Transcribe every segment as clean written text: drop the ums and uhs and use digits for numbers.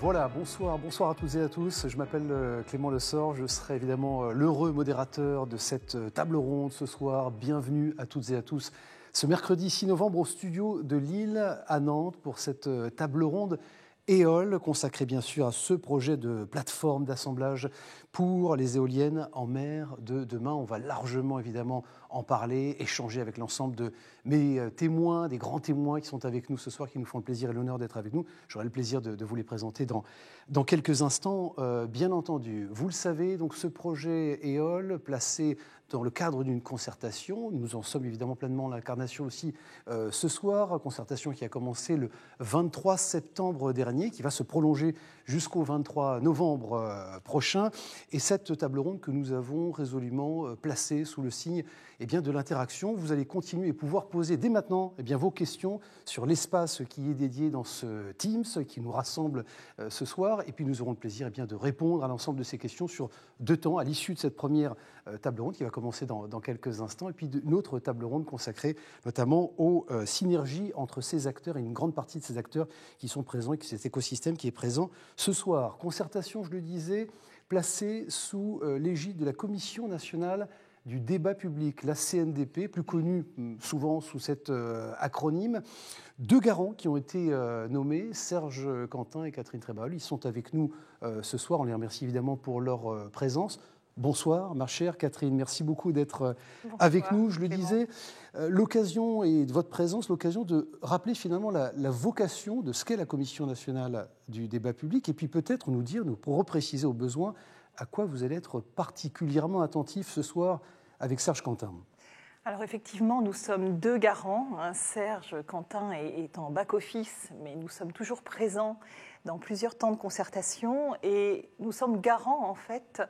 Voilà, bonsoir à toutes et à tous. Je m'appelle Clément Lessort, je serai évidemment l'heureux modérateur de cette table ronde ce soir. Bienvenue à toutes et à tous ce mercredi 6 novembre au studio de Lille à Nantes pour cette table ronde EOL, consacrée bien sûr à ce projet de plateforme d'assemblage pour les éoliennes en mer de demain. On va largement évidemment en parler, échanger avec l'ensemble de mes témoins, des grands témoins qui sont avec nous ce soir, qui nous font le plaisir et l'honneur d'être avec nous. J'aurai le plaisir de vous les présenter dans quelques instants, bien entendu. Vous le savez, donc ce projet EOL, placé dans le cadre d'une concertation, nous en sommes évidemment pleinement l'incarnation aussi ce soir, concertation qui a commencé le 23 septembre dernier, qui va se prolonger jusqu'au 23 novembre prochain. Et cette table ronde que nous avons résolument placée sous le signe de l'interaction. Vous allez continuer et pouvoir poser dès maintenant vos questions sur l'espace qui est dédié dans ce Teams qui nous rassemble ce soir. Et puis nous aurons le plaisir de répondre à l'ensemble de ces questions sur 2 temps, à l'issue de cette première table ronde qui va commencer dans quelques instants. Et puis une autre table ronde consacrée notamment aux synergies entre ces acteurs et une grande partie de ces acteurs qui sont présents et cet écosystème qui est présent ce soir. Concertation, je le disais, placée sous l'égide de la Commission nationale du débat public, la CNDP, plus connue souvent sous cet acronyme. 2 garants qui ont été nommés, Serge Quentin et Catherine Trébaol. Ils sont avec nous ce soir. On les remercie évidemment pour leur présence. Bonsoir, ma chère Catherine. Merci beaucoup d'être avec nous. Je le disais, l'occasion et de votre présence, l'occasion de rappeler finalement la vocation de ce qu'est la Commission nationale du débat public et puis peut-être pour repréciser au besoin, à quoi vous allez être particulièrement attentif ce soir avec Serge Quentin. Alors effectivement, nous sommes 2 garants. Serge Quentin est en back-office, mais nous sommes toujours présents dans plusieurs temps de concertation et nous sommes garants en fait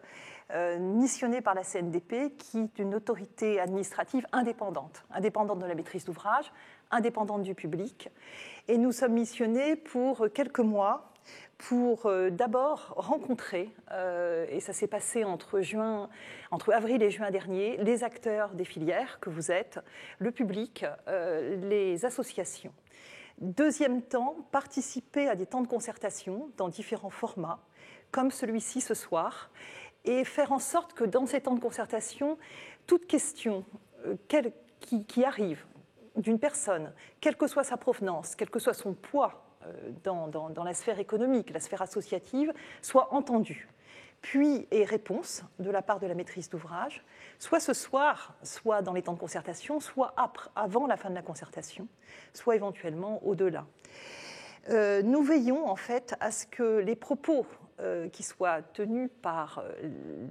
missionnés par la CNDP qui est une autorité administrative indépendante de la maîtrise d'ouvrage, indépendante du public. Et nous sommes missionnés pour quelques mois pour d'abord rencontrer, et ça s'est passé entre avril et juin dernier, les acteurs des filières que vous êtes, le public, les associations. Deuxième temps, participer à des temps de concertation dans différents formats, comme celui-ci ce soir, et faire en sorte que dans ces temps de concertation, toute question qui arrive d'une personne, quelle que soit sa provenance, quel que soit son poids, dans la sphère économique, la sphère associative, soit entendue. Puis, et réponse de la part de la maîtrise d'ouvrage, soit ce soir, soit dans les temps de concertation, soit avant la fin de la concertation, soit éventuellement au-delà. Nous veillons en fait à ce que les propos qui soient tenus par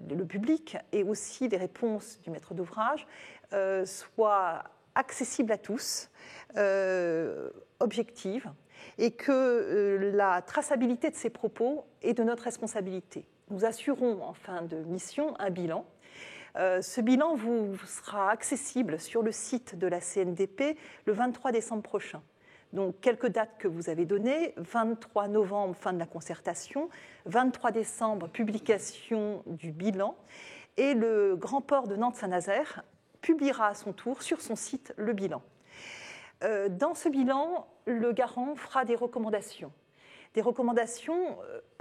le public et aussi des réponses du maître d'ouvrage soient accessibles à tous, objectives, et que la traçabilité de ces propos est de notre responsabilité. Nous assurons en fin de mission un bilan. Ce bilan vous sera accessible sur le site de la CNDP le 23 décembre prochain. Donc, quelques dates que vous avez données, 23 novembre, fin de la concertation, 23 décembre, publication du bilan, et le Grand Port de Nantes-Saint-Nazaire publiera à son tour sur son site le bilan. Dans ce bilan, le garant fera des recommandations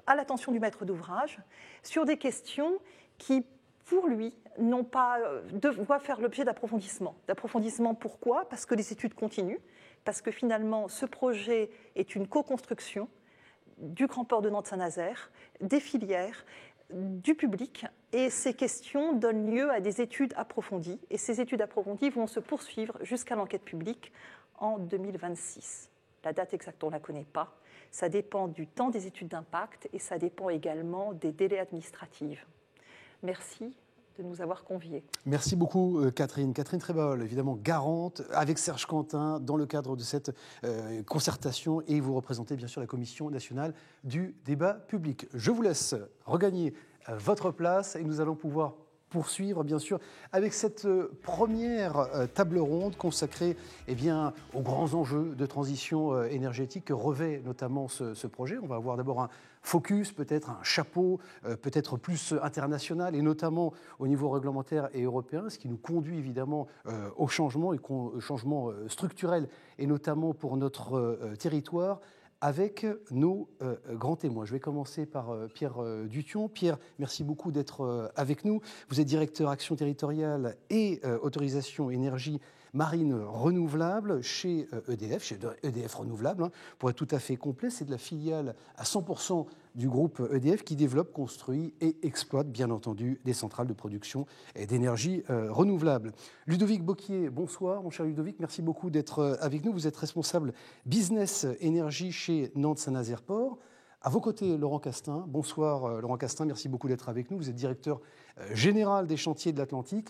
à l'attention du maître d'ouvrage sur des questions qui, pour lui, doivent faire l'objet d'approfondissement. D'approfondissement pourquoi ? Parce que les études continuent, parce que finalement, ce projet est une co-construction du Grand Port de Nantes-Saint-Nazaire, des filières, du public, et ces questions donnent lieu à des études approfondies, et ces études approfondies vont se poursuivre jusqu'à l'enquête publique en 2026. La date exacte, on ne la connaît pas. Ça dépend du temps des études d'impact et ça dépend également des délais administratifs. Merci de nous avoir conviés. Merci beaucoup Catherine. Catherine Trébaol, évidemment garante avec Serge Quentin dans le cadre de cette concertation et vous représentez bien sûr la Commission nationale du débat public. Je vous laisse regagner votre place et nous allons pouvoir poursuivre bien sûr avec cette première table ronde consacrée aux grands enjeux de transition énergétique que revêt notamment ce projet. On va avoir d'abord un focus, peut-être un chapeau, peut-être plus international et notamment au niveau réglementaire et européen, ce qui nous conduit évidemment au changement et au changement structurel et notamment pour notre territoire. avec nos grands témoins. Je vais commencer par Pierre Dution. Pierre, merci beaucoup d'être avec nous. Vous êtes directeur action territoriale et autorisation énergie marine renouvelable chez EDF, chez EDF Renouvelable. Pour être tout à fait complet, c'est de la filiale à 100% du groupe EDF qui développe, construit et exploite, bien entendu, des centrales de production d'énergie renouvelable. Ludovic Bocquier, bonsoir, mon cher Ludovic. Merci beaucoup d'être avec nous. Vous êtes responsable business énergie chez Nantes-Saint-Nazaire Port. À vos côtés, Laurent Castin. Bonsoir, Laurent Castin. Merci beaucoup d'être avec nous. Vous êtes directeur général des chantiers de l'Atlantique.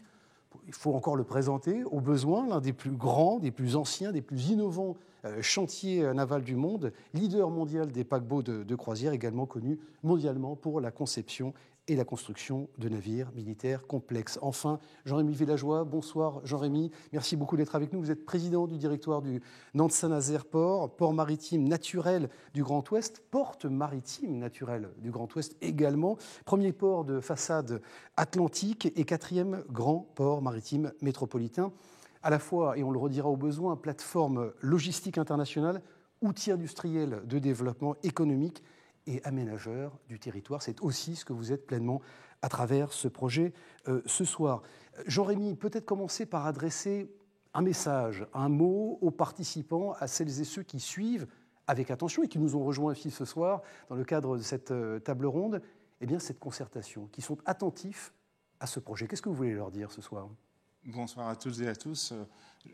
Il faut encore le présenter, au besoin, l'un des plus grands, des plus anciens, des plus innovants chantiers navals du monde, leader mondial des paquebots de croisière, également connu mondialement pour la conception et la construction de navires militaires complexes. Enfin, Jean-Rémy Villageois, bonsoir Jean-Rémy, merci beaucoup d'être avec nous. Vous êtes président du directoire du Nantes-Saint-Nazaire Port, port maritime naturel du Grand Ouest, porte maritime naturelle du Grand Ouest également, premier port de façade atlantique et quatrième grand port maritime métropolitain. À la fois, et on le redira au besoin, plateforme logistique internationale, outil industriel de développement économique et aménageur du territoire. C'est aussi ce que vous êtes pleinement à travers ce projet ce soir. Jean-Rémy, peut-être commencer par adresser un message, un mot aux participants, à celles et ceux qui suivent avec attention et qui nous ont rejoints ici ce soir dans le cadre de cette table ronde, eh bien, cette concertation, qui sont attentifs à ce projet. Qu'est-ce que vous voulez leur dire ce soir ? Bonsoir à toutes et à tous.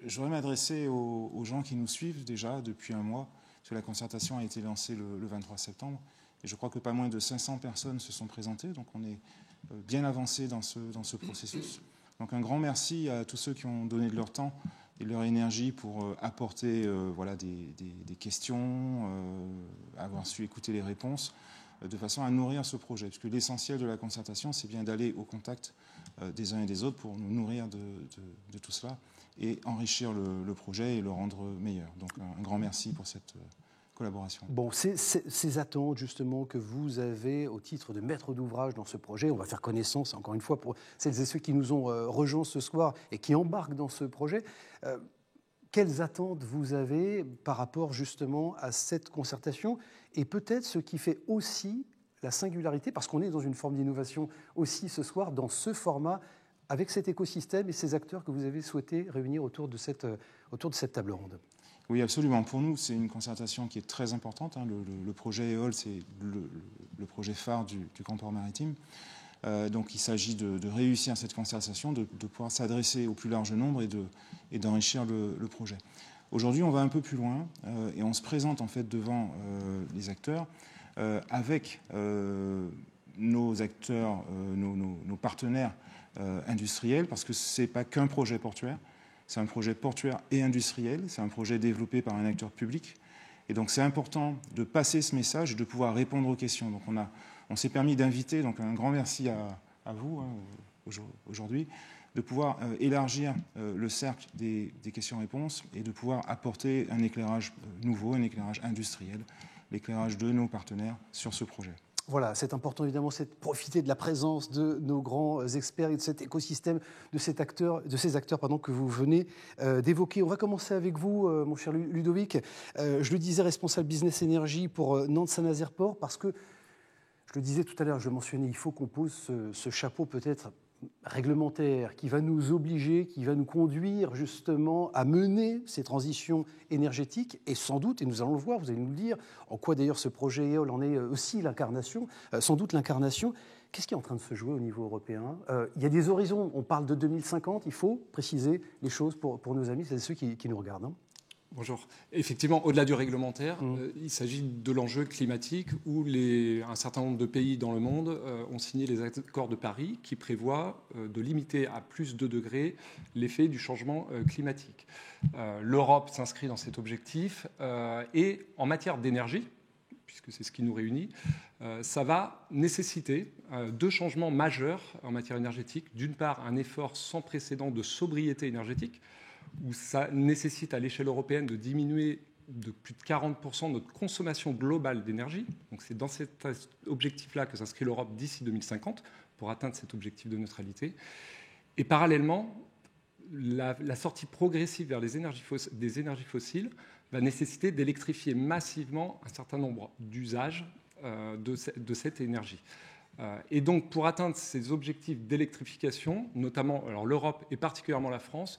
Je voudrais m'adresser aux gens qui nous suivent déjà depuis un mois, parce que la concertation a été lancée le 23 septembre. Et je crois que pas moins de 500 personnes se sont présentées, donc on est bien avancé dans ce processus. Donc un grand merci à tous ceux qui ont donné de leur temps et de leur énergie pour apporter des questions, avoir su écouter les réponses, de façon à nourrir ce projet. Parce que l'essentiel de la concertation, c'est bien d'aller au contact des uns et des autres pour nous nourrir de tout cela et enrichir le projet et le rendre meilleur. Donc un grand merci pour cette collaboration. Bon, ces attentes justement que vous avez au titre de maître d'ouvrage dans ce projet, on va faire connaissance encore une fois pour celles et ceux qui nous ont rejoints ce soir et qui embarquent dans ce projet. Quelles attentes vous avez par rapport justement à cette concertation et peut-être ce qui fait aussi la singularité, parce qu'on est dans une forme d'innovation aussi ce soir, dans ce format, avec cet écosystème et ces acteurs que vous avez souhaité réunir autour de cette table ronde. Oui, absolument. Pour nous, c'est une concertation qui est très importante. Le projet EOL, c'est le projet phare du Grand Port Maritime. Donc il s'agit de réussir cette concertation, de pouvoir s'adresser au plus large nombre et d'enrichir le projet. Aujourd'hui, on va un peu plus loin et on se présente en fait devant les acteurs avec nos acteurs, nos partenaires industriels, parce que ce n'est pas qu'un projet portuaire. C'est un projet portuaire et industriel, c'est un projet développé par un acteur public. Et donc c'est important de passer ce message et de pouvoir répondre aux questions. Donc on s'est permis d'inviter, donc un grand merci à vous aujourd'hui, de pouvoir élargir le cercle des questions-réponses et de pouvoir apporter un éclairage nouveau, un éclairage industriel, l'éclairage de nos partenaires sur ce projet. Voilà, c'est important évidemment, c'est de profiter de la présence de nos grands experts et de cet écosystème, de ces acteurs que vous venez d'évoquer. On va commencer avec vous, mon cher Ludovic. Je le disais, responsable business énergie pour Nantes-Saint-Nazaire Port, parce que, je le disais tout à l'heure, je le mentionnais, il faut qu'on pose ce chapeau peut-être réglementaire qui va nous obliger, qui va nous conduire justement à mener ces transitions énergétiques et sans doute, et nous allons le voir, vous allez nous le dire, en quoi d'ailleurs ce projet EOL en est aussi l'incarnation, sans doute l'incarnation. Qu'est-ce qui est en train de se jouer au niveau européen ? Il y a des horizons, on parle de 2050, il faut préciser les choses pour nos amis, c'est ceux qui nous regardent. Hein. Bonjour. Effectivement, au-delà du réglementaire, il s'agit de l'enjeu climatique où un certain nombre de pays dans le monde ont signé les accords de Paris qui prévoient de limiter à plus 2 degrés l'effet du changement climatique. L'Europe s'inscrit dans cet objectif et en matière d'énergie, puisque c'est ce qui nous réunit, ça va nécessiter 2 changements majeurs en matière énergétique. D'une part, un effort sans précédent de sobriété énergétique, où ça nécessite à l'échelle européenne de diminuer de plus de 40% notre consommation globale d'énergie. Donc c'est dans cet objectif-là que s'inscrit l'Europe d'ici 2050 pour atteindre cet objectif de neutralité. Et parallèlement, la sortie progressive vers des énergies fossiles va nécessiter d'électrifier massivement un certain nombre d'usages de cette énergie. Et donc, pour atteindre ces objectifs d'électrification, notamment alors l'Europe et particulièrement la France,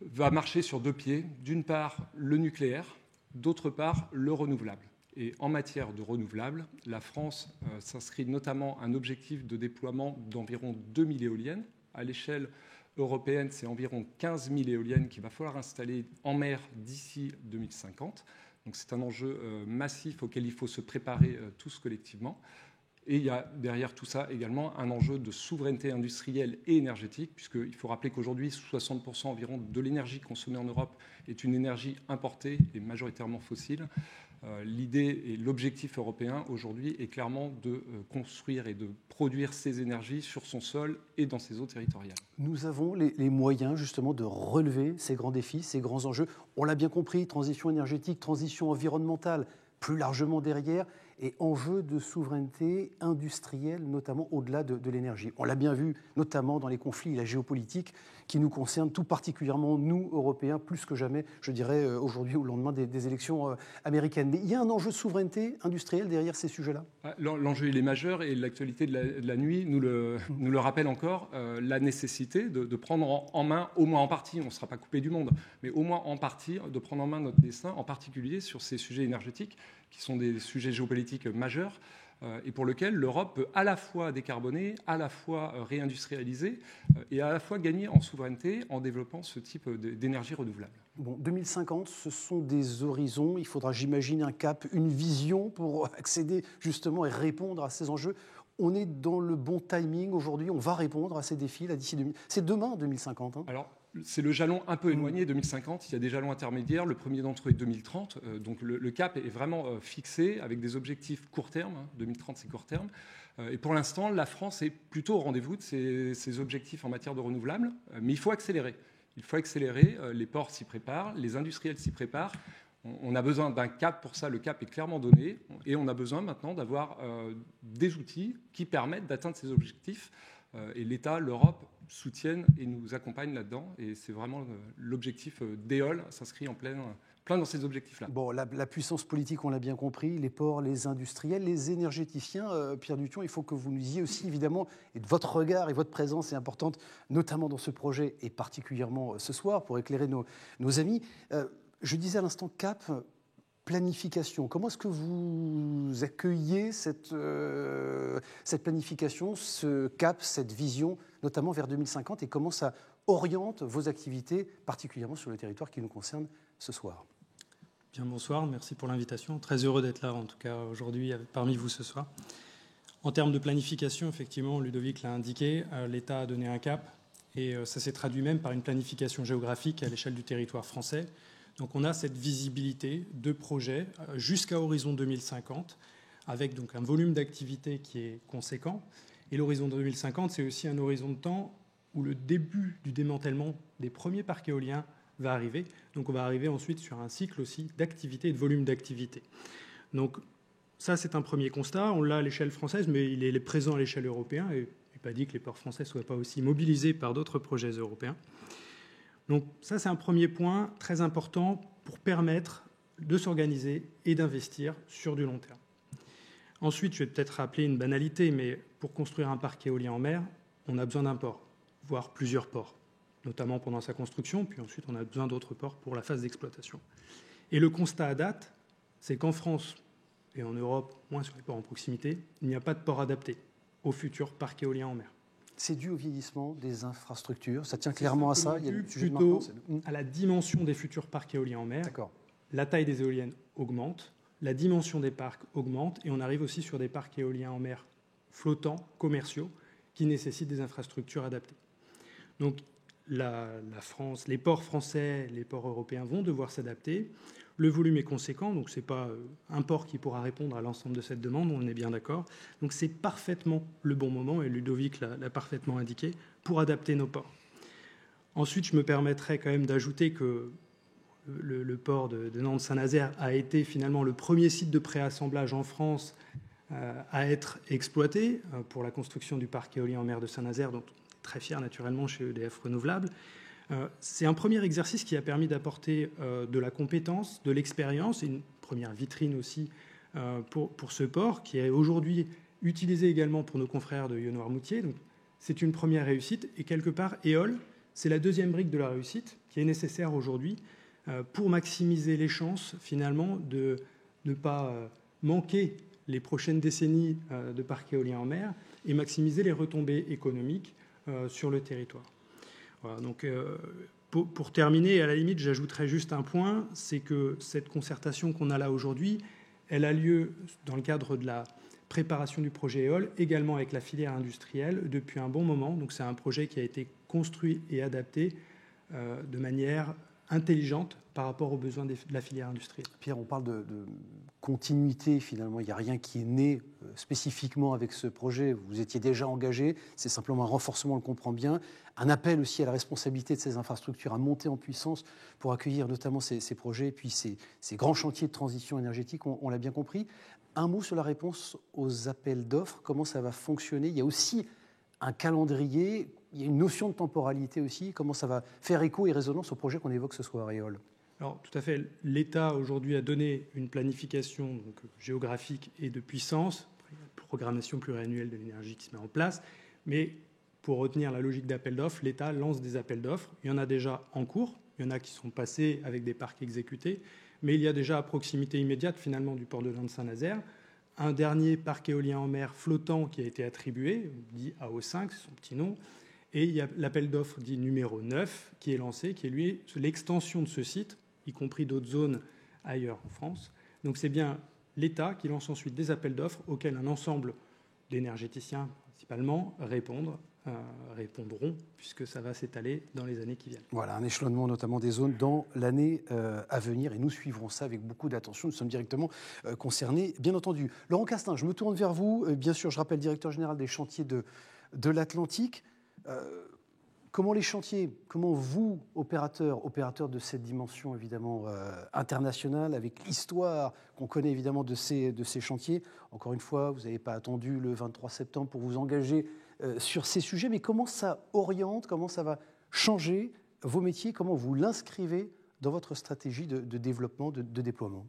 va marcher sur 2 pieds. D'une part, le nucléaire, d'autre part, le renouvelable. Et en matière de renouvelable, la France s'inscrit notamment à un objectif de déploiement d'environ 2000 éoliennes. À l'échelle européenne, c'est environ 15 000 éoliennes qu'il va falloir installer en mer d'ici 2050. Donc c'est un enjeu massif auquel il faut se préparer tous collectivement. Et il y a derrière tout ça également un enjeu de souveraineté industrielle et énergétique, puisqu'il faut rappeler qu'aujourd'hui, 60% environ de l'énergie consommée en Europe est une énergie importée et majoritairement fossile. L'idée et l'objectif européen aujourd'hui est clairement de construire et de produire ces énergies sur son sol et dans ses eaux territoriales. Nous avons les moyens justement de relever ces grands défis, ces grands enjeux. On l'a bien compris, transition énergétique, transition environnementale, plus largement derrière, et enjeux de souveraineté industrielle, notamment au-delà de l'énergie. On l'a bien vu, notamment dans les conflits et la géopolitique qui nous concernent tout particulièrement, nous, Européens, plus que jamais, je dirais, aujourd'hui, au lendemain des élections américaines. Mais il y a un enjeu de souveraineté industrielle derrière ces sujets-là ? L'enjeu, il est majeur, et l'actualité de la nuit nous le rappelle encore, la nécessité de prendre en main, au moins en partie, on ne sera pas coupé du monde, mais au moins en partie, de prendre en main notre destin, en particulier sur ces sujets énergétiques, qui sont des sujets géopolitiques majeurs, et pour lesquels l'Europe peut à la fois décarboner, à la fois réindustrialiser, et à la fois gagner en souveraineté en développant ce type d'énergie renouvelable. Bon, 2050, ce sont des horizons. Il faudra, j'imagine, un cap, une vision pour accéder justement et répondre à ces enjeux. On est dans le bon timing aujourd'hui. On va répondre à ces défis là d'ici 2000. C'est demain 2050. Hein. Alors, c'est le jalon un peu éloigné, 2050. Il y a des jalons intermédiaires. Le premier d'entre eux est 2030. Donc le cap est vraiment fixé avec des objectifs court terme. 2030, c'est court terme. Et pour l'instant, la France est plutôt au rendez-vous de ses objectifs en matière de renouvelables. Mais il faut accélérer. Il faut accélérer. Les ports s'y préparent. Les industriels s'y préparent. On a besoin d'un cap pour ça. Le cap est clairement donné. Et on a besoin maintenant d'avoir des outils qui permettent d'atteindre ces objectifs. Et l'État, l'Europe soutiennent et nous accompagnent là-dedans. Et c'est vraiment l'objectif d'EOL, s'inscrit en plein dans ces objectifs-là. Bon, la puissance politique, on l'a bien compris, les ports, les industriels, les énergéticiens. Pierre Duthon, il faut que vous nous disiez aussi, évidemment, et votre regard et votre présence est importante, notamment dans ce projet et particulièrement ce soir, pour éclairer nos amis. Je disais à l'instant cap, planification. Comment est-ce que vous accueillez cette planification, ce cap, cette vision, notamment vers 2050, et comment ça oriente vos activités, particulièrement sur le territoire qui nous concerne ce soir ? Bien, bonsoir, merci pour l'invitation. Très heureux d'être là, en tout cas, aujourd'hui, parmi vous ce soir. En termes de planification, effectivement, Ludovic l'a indiqué, l'État a donné un cap, et ça s'est traduit même par une planification géographique à l'échelle du territoire français. Donc on a cette visibilité de projets jusqu'à horizon 2050, avec donc un volume d'activité qui est conséquent. Et l'horizon 2050, c'est aussi un horizon de temps où le début du démantèlement des premiers parcs éoliens va arriver. Donc on va arriver ensuite sur un cycle aussi d'activité et de volume d'activité. Donc ça, c'est un premier constat. On l'a à l'échelle française, mais il est présent à l'échelle européenne. Et il n'est pas dit que les ports français ne soient pas aussi mobilisés par d'autres projets européens. Donc ça, c'est un premier point très important pour permettre de s'organiser et d'investir sur du long terme. Ensuite, je vais peut-être rappeler une banalité, mais pour construire un parc éolien en mer, on a besoin d'un port, voire plusieurs ports, notamment pendant sa construction, puis ensuite on a besoin d'autres ports pour la phase d'exploitation. Et le constat à date, c'est qu'en France et en Europe, moins sur les ports en proximité, il n'y a pas de port adapté au futur parc éolien en mer. C'est dû au vieillissement des infrastructures. Ça tient clairement à ça. Il y a plutôt à la dimension des futurs parcs éoliens en mer. D'accord. La taille des éoliennes augmente, la dimension des parcs augmente, et on arrive aussi sur des parcs éoliens en mer flottants, commerciaux, qui nécessitent des infrastructures adaptées. Donc la France, les ports français, les ports européens vont devoir s'adapter. Le volume est conséquent, donc ce n'est pas un port qui pourra répondre à l'ensemble de cette demande, on est bien d'accord. Donc c'est parfaitement le bon moment, et Ludovic l'a parfaitement indiqué, pour adapter nos ports. Ensuite, je me permettrai quand même d'ajouter que le port de Nantes-Saint-Nazaire a été finalement le premier site de préassemblage en France à être exploité pour la construction du parc éolien en mer de Saint-Nazaire, dont on est très fiers naturellement chez EDF Renouvelables. C'est un premier exercice qui a permis d'apporter de la compétence, de l'expérience, et une première vitrine aussi pour ce port, qui est aujourd'hui utilisé également pour nos confrères de Yonnoir-Moutier. Donc, c'est une première réussite. Et quelque part, EOL, c'est la deuxième brique de la réussite qui est nécessaire aujourd'hui pour maximiser les chances, finalement, de ne pas manquer les prochaines décennies de parcs éoliens en mer et maximiser les retombées économiques sur le territoire. Voilà, donc, pour terminer, à la limite, j'ajouterais juste un point, c'est que cette concertation qu'on a là aujourd'hui, elle a lieu dans le cadre de la préparation du projet EOL, également avec la filière industrielle depuis un bon moment. Donc c'est un projet qui a été construit et adapté de manière intelligente par rapport aux besoins de la filière industrielle. Pierre, on parle de continuité finalement, il n'y a rien qui est né spécifiquement avec ce projet, vous étiez déjà engagé, c'est simplement un renforcement, on le comprend bien, un appel aussi à la responsabilité de ces infrastructures à monter en puissance pour accueillir notamment ces projets et puis ces grands chantiers de transition énergétique, on l'a bien compris. Un mot sur la réponse aux appels d'offres, comment ça va fonctionner? Il y a aussi un calendrier, il y a une notion de temporalité aussi, comment ça va faire écho et résonance au projet qu'on évoque ce soir, EOL? Alors, tout à fait. L'État, aujourd'hui, a donné une planification donc, géographique et de puissance. Après, il y a une programmation pluriannuelle de l'énergie qui se met en place. Mais pour retenir la logique d'appel d'offres, l'État lance des appels d'offres. Il y en a déjà en cours. Il y en a qui sont passés avec des parcs exécutés. Mais il y a déjà à proximité immédiate, finalement, du port de Lens-Saint-Nazaire, un dernier parc éolien en mer flottant qui a été attribué, dit AO5, c'est son petit nom. Et il y a l'appel d'offres dit numéro 9 qui est lancé, qui est lui l'extension de ce site, y compris d'autres zones ailleurs en France. Donc c'est bien l'État qui lance ensuite des appels d'offres auxquels un ensemble d'énergéticiens principalement répondront, puisque ça va s'étaler dans les années qui viennent. Voilà, un échelonnement notamment des zones dans l'année à venir, et nous suivrons ça avec beaucoup d'attention, nous sommes directement concernés, bien entendu. Laurent Castin, je me tourne vers vous, bien sûr, je rappelle directeur général des chantiers de l'Atlantique. Comment les chantiers, comment vous, opérateurs de cette dimension évidemment internationale, avec l'histoire qu'on connaît évidemment de ces chantiers, encore une fois, vous n'avez pas attendu le 23 septembre pour vous engager sur ces sujets, mais comment ça oriente, comment ça va changer vos métiers, comment vous l'inscrivez dans votre stratégie de développement, de déploiement?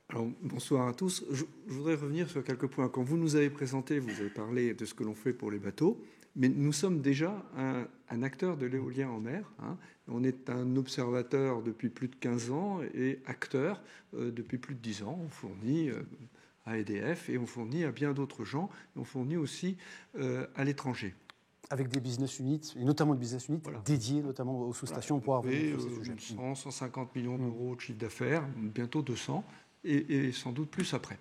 Alors, bonsoir à tous. Je voudrais revenir sur quelques points. Quand vous nous avez présenté, vous avez parlé de ce que l'on fait pour les bateaux, mais nous sommes déjà un acteur de l'éolien en mer. Hein. On est un observateur depuis plus de 15 ans et acteur depuis plus de 10 ans. On fournit à EDF et on fournit à bien d'autres gens. Et on fournit aussi à l'étranger. Avec des business units, et notamment des business units dédiés notamment aux sous-stations pour avoir ces sujets. 150 millions d'euros de chiffre d'affaires, bientôt 200, et sans doute plus après.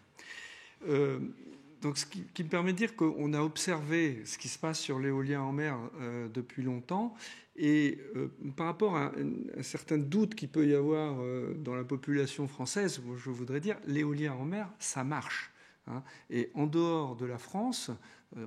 Donc, ce qui me permet de dire qu'on a observé ce qui se passe sur l'éolien en mer depuis longtemps. Et par rapport à un certain doute qu'il peut y avoir dans la population française, je voudrais dire l'éolien en mer, ça marche. Hein. Et en dehors de la France,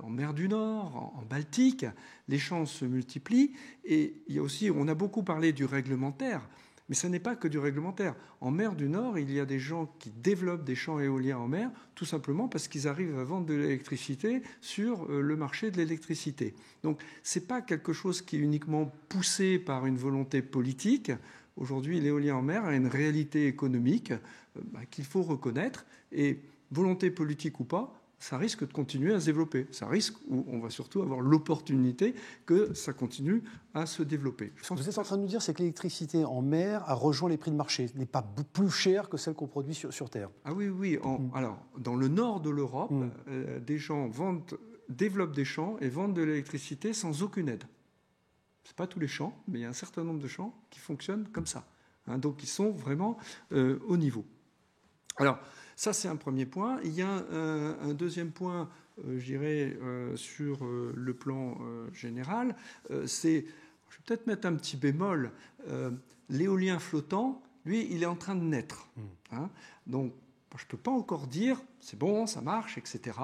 en mer du Nord, en Baltique, les champs se multiplient. Et il y a aussi, on a beaucoup parlé du réglementaire. Mais ce n'est pas que du réglementaire. En mer du Nord, il y a des gens qui développent des champs éoliens en mer, tout simplement parce qu'ils arrivent à vendre de l'électricité sur le marché de l'électricité. Donc, ce n'est pas quelque chose qui est uniquement poussé par une volonté politique. Aujourd'hui, l'éolien en mer a une réalité économique qu'il faut reconnaître. Et volonté politique ou pas, ça risque de continuer à se développer. Ça risque, ou on va surtout avoir l'opportunité que ça continue à se développer. Ce que vous êtes en train de nous dire, c'est que l'électricité en mer a rejoint les prix de marché, n'est pas plus chère que celle qu'on produit sur Terre. Ah oui, oui. Alors, dans le nord de l'Europe, des gens développent des champs et vendent de l'électricité sans aucune aide. Ce n'est pas tous les champs, mais il y a un certain nombre de champs qui fonctionnent comme ça. Hein, donc, ils sont vraiment au niveau. Alors, ça, c'est un premier point. Il y a un deuxième point, je dirais, sur le plan général. Je vais peut-être mettre un petit bémol. L'éolien flottant, lui, il est en train de naître. Hein. Donc, je ne peux pas encore dire, c'est bon, ça marche, etc.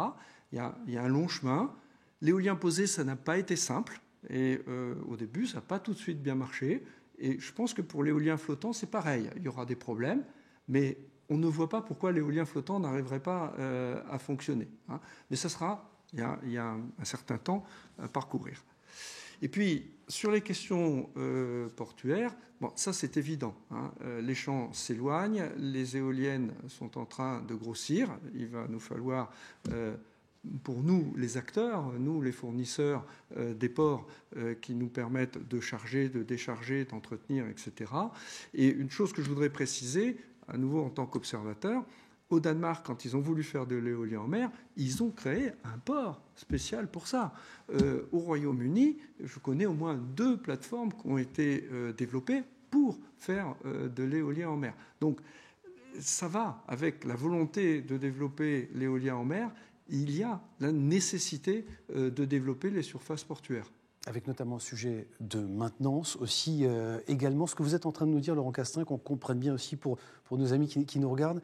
Il y a un long chemin. L'éolien posé, ça n'a pas été simple. Et au début, ça n'a pas tout de suite bien marché. Et je pense que pour l'éolien flottant, c'est pareil. Il y aura des problèmes, mais on ne voit pas pourquoi l'éolien flottant n'arriverait pas à fonctionner. Hein. Mais il y a un certain temps à parcourir. Et puis, sur les questions portuaires, bon, ça c'est évident, hein. Les champs s'éloignent, les éoliennes sont en train de grossir. Il va nous falloir, pour nous les acteurs, nous les fournisseurs des ports qui nous permettent de charger, de décharger, d'entretenir, etc. Et une chose que je voudrais préciser, à nouveau en tant qu'observateur, au Danemark, quand ils ont voulu faire de l'éolien en mer, ils ont créé un port spécial pour ça. Au Royaume-Uni, je connais au moins 2 plateformes qui ont été développées pour faire de l'éolien en mer. Donc ça va avec la volonté de développer l'éolien en mer. Il y a la nécessité de développer les surfaces portuaires. Avec notamment un sujet de maintenance aussi, également. Ce que vous êtes en train de nous dire, Laurent Castin, qu'on comprenne bien aussi pour nos amis qui nous regardent,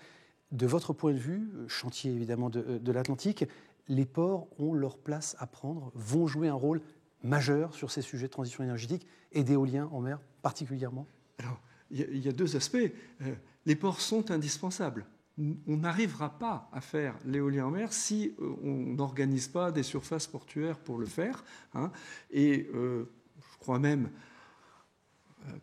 de votre point de vue, chantier évidemment de l'Atlantique, les ports ont leur place à prendre, vont jouer un rôle majeur sur ces sujets de transition énergétique et d'éolien en mer particulièrement? Alors, il y a 2 aspects. Les ports sont indispensables. On n'arrivera pas à faire l'éolien en mer si on n'organise pas des surfaces portuaires pour le faire, hein. Et je crois même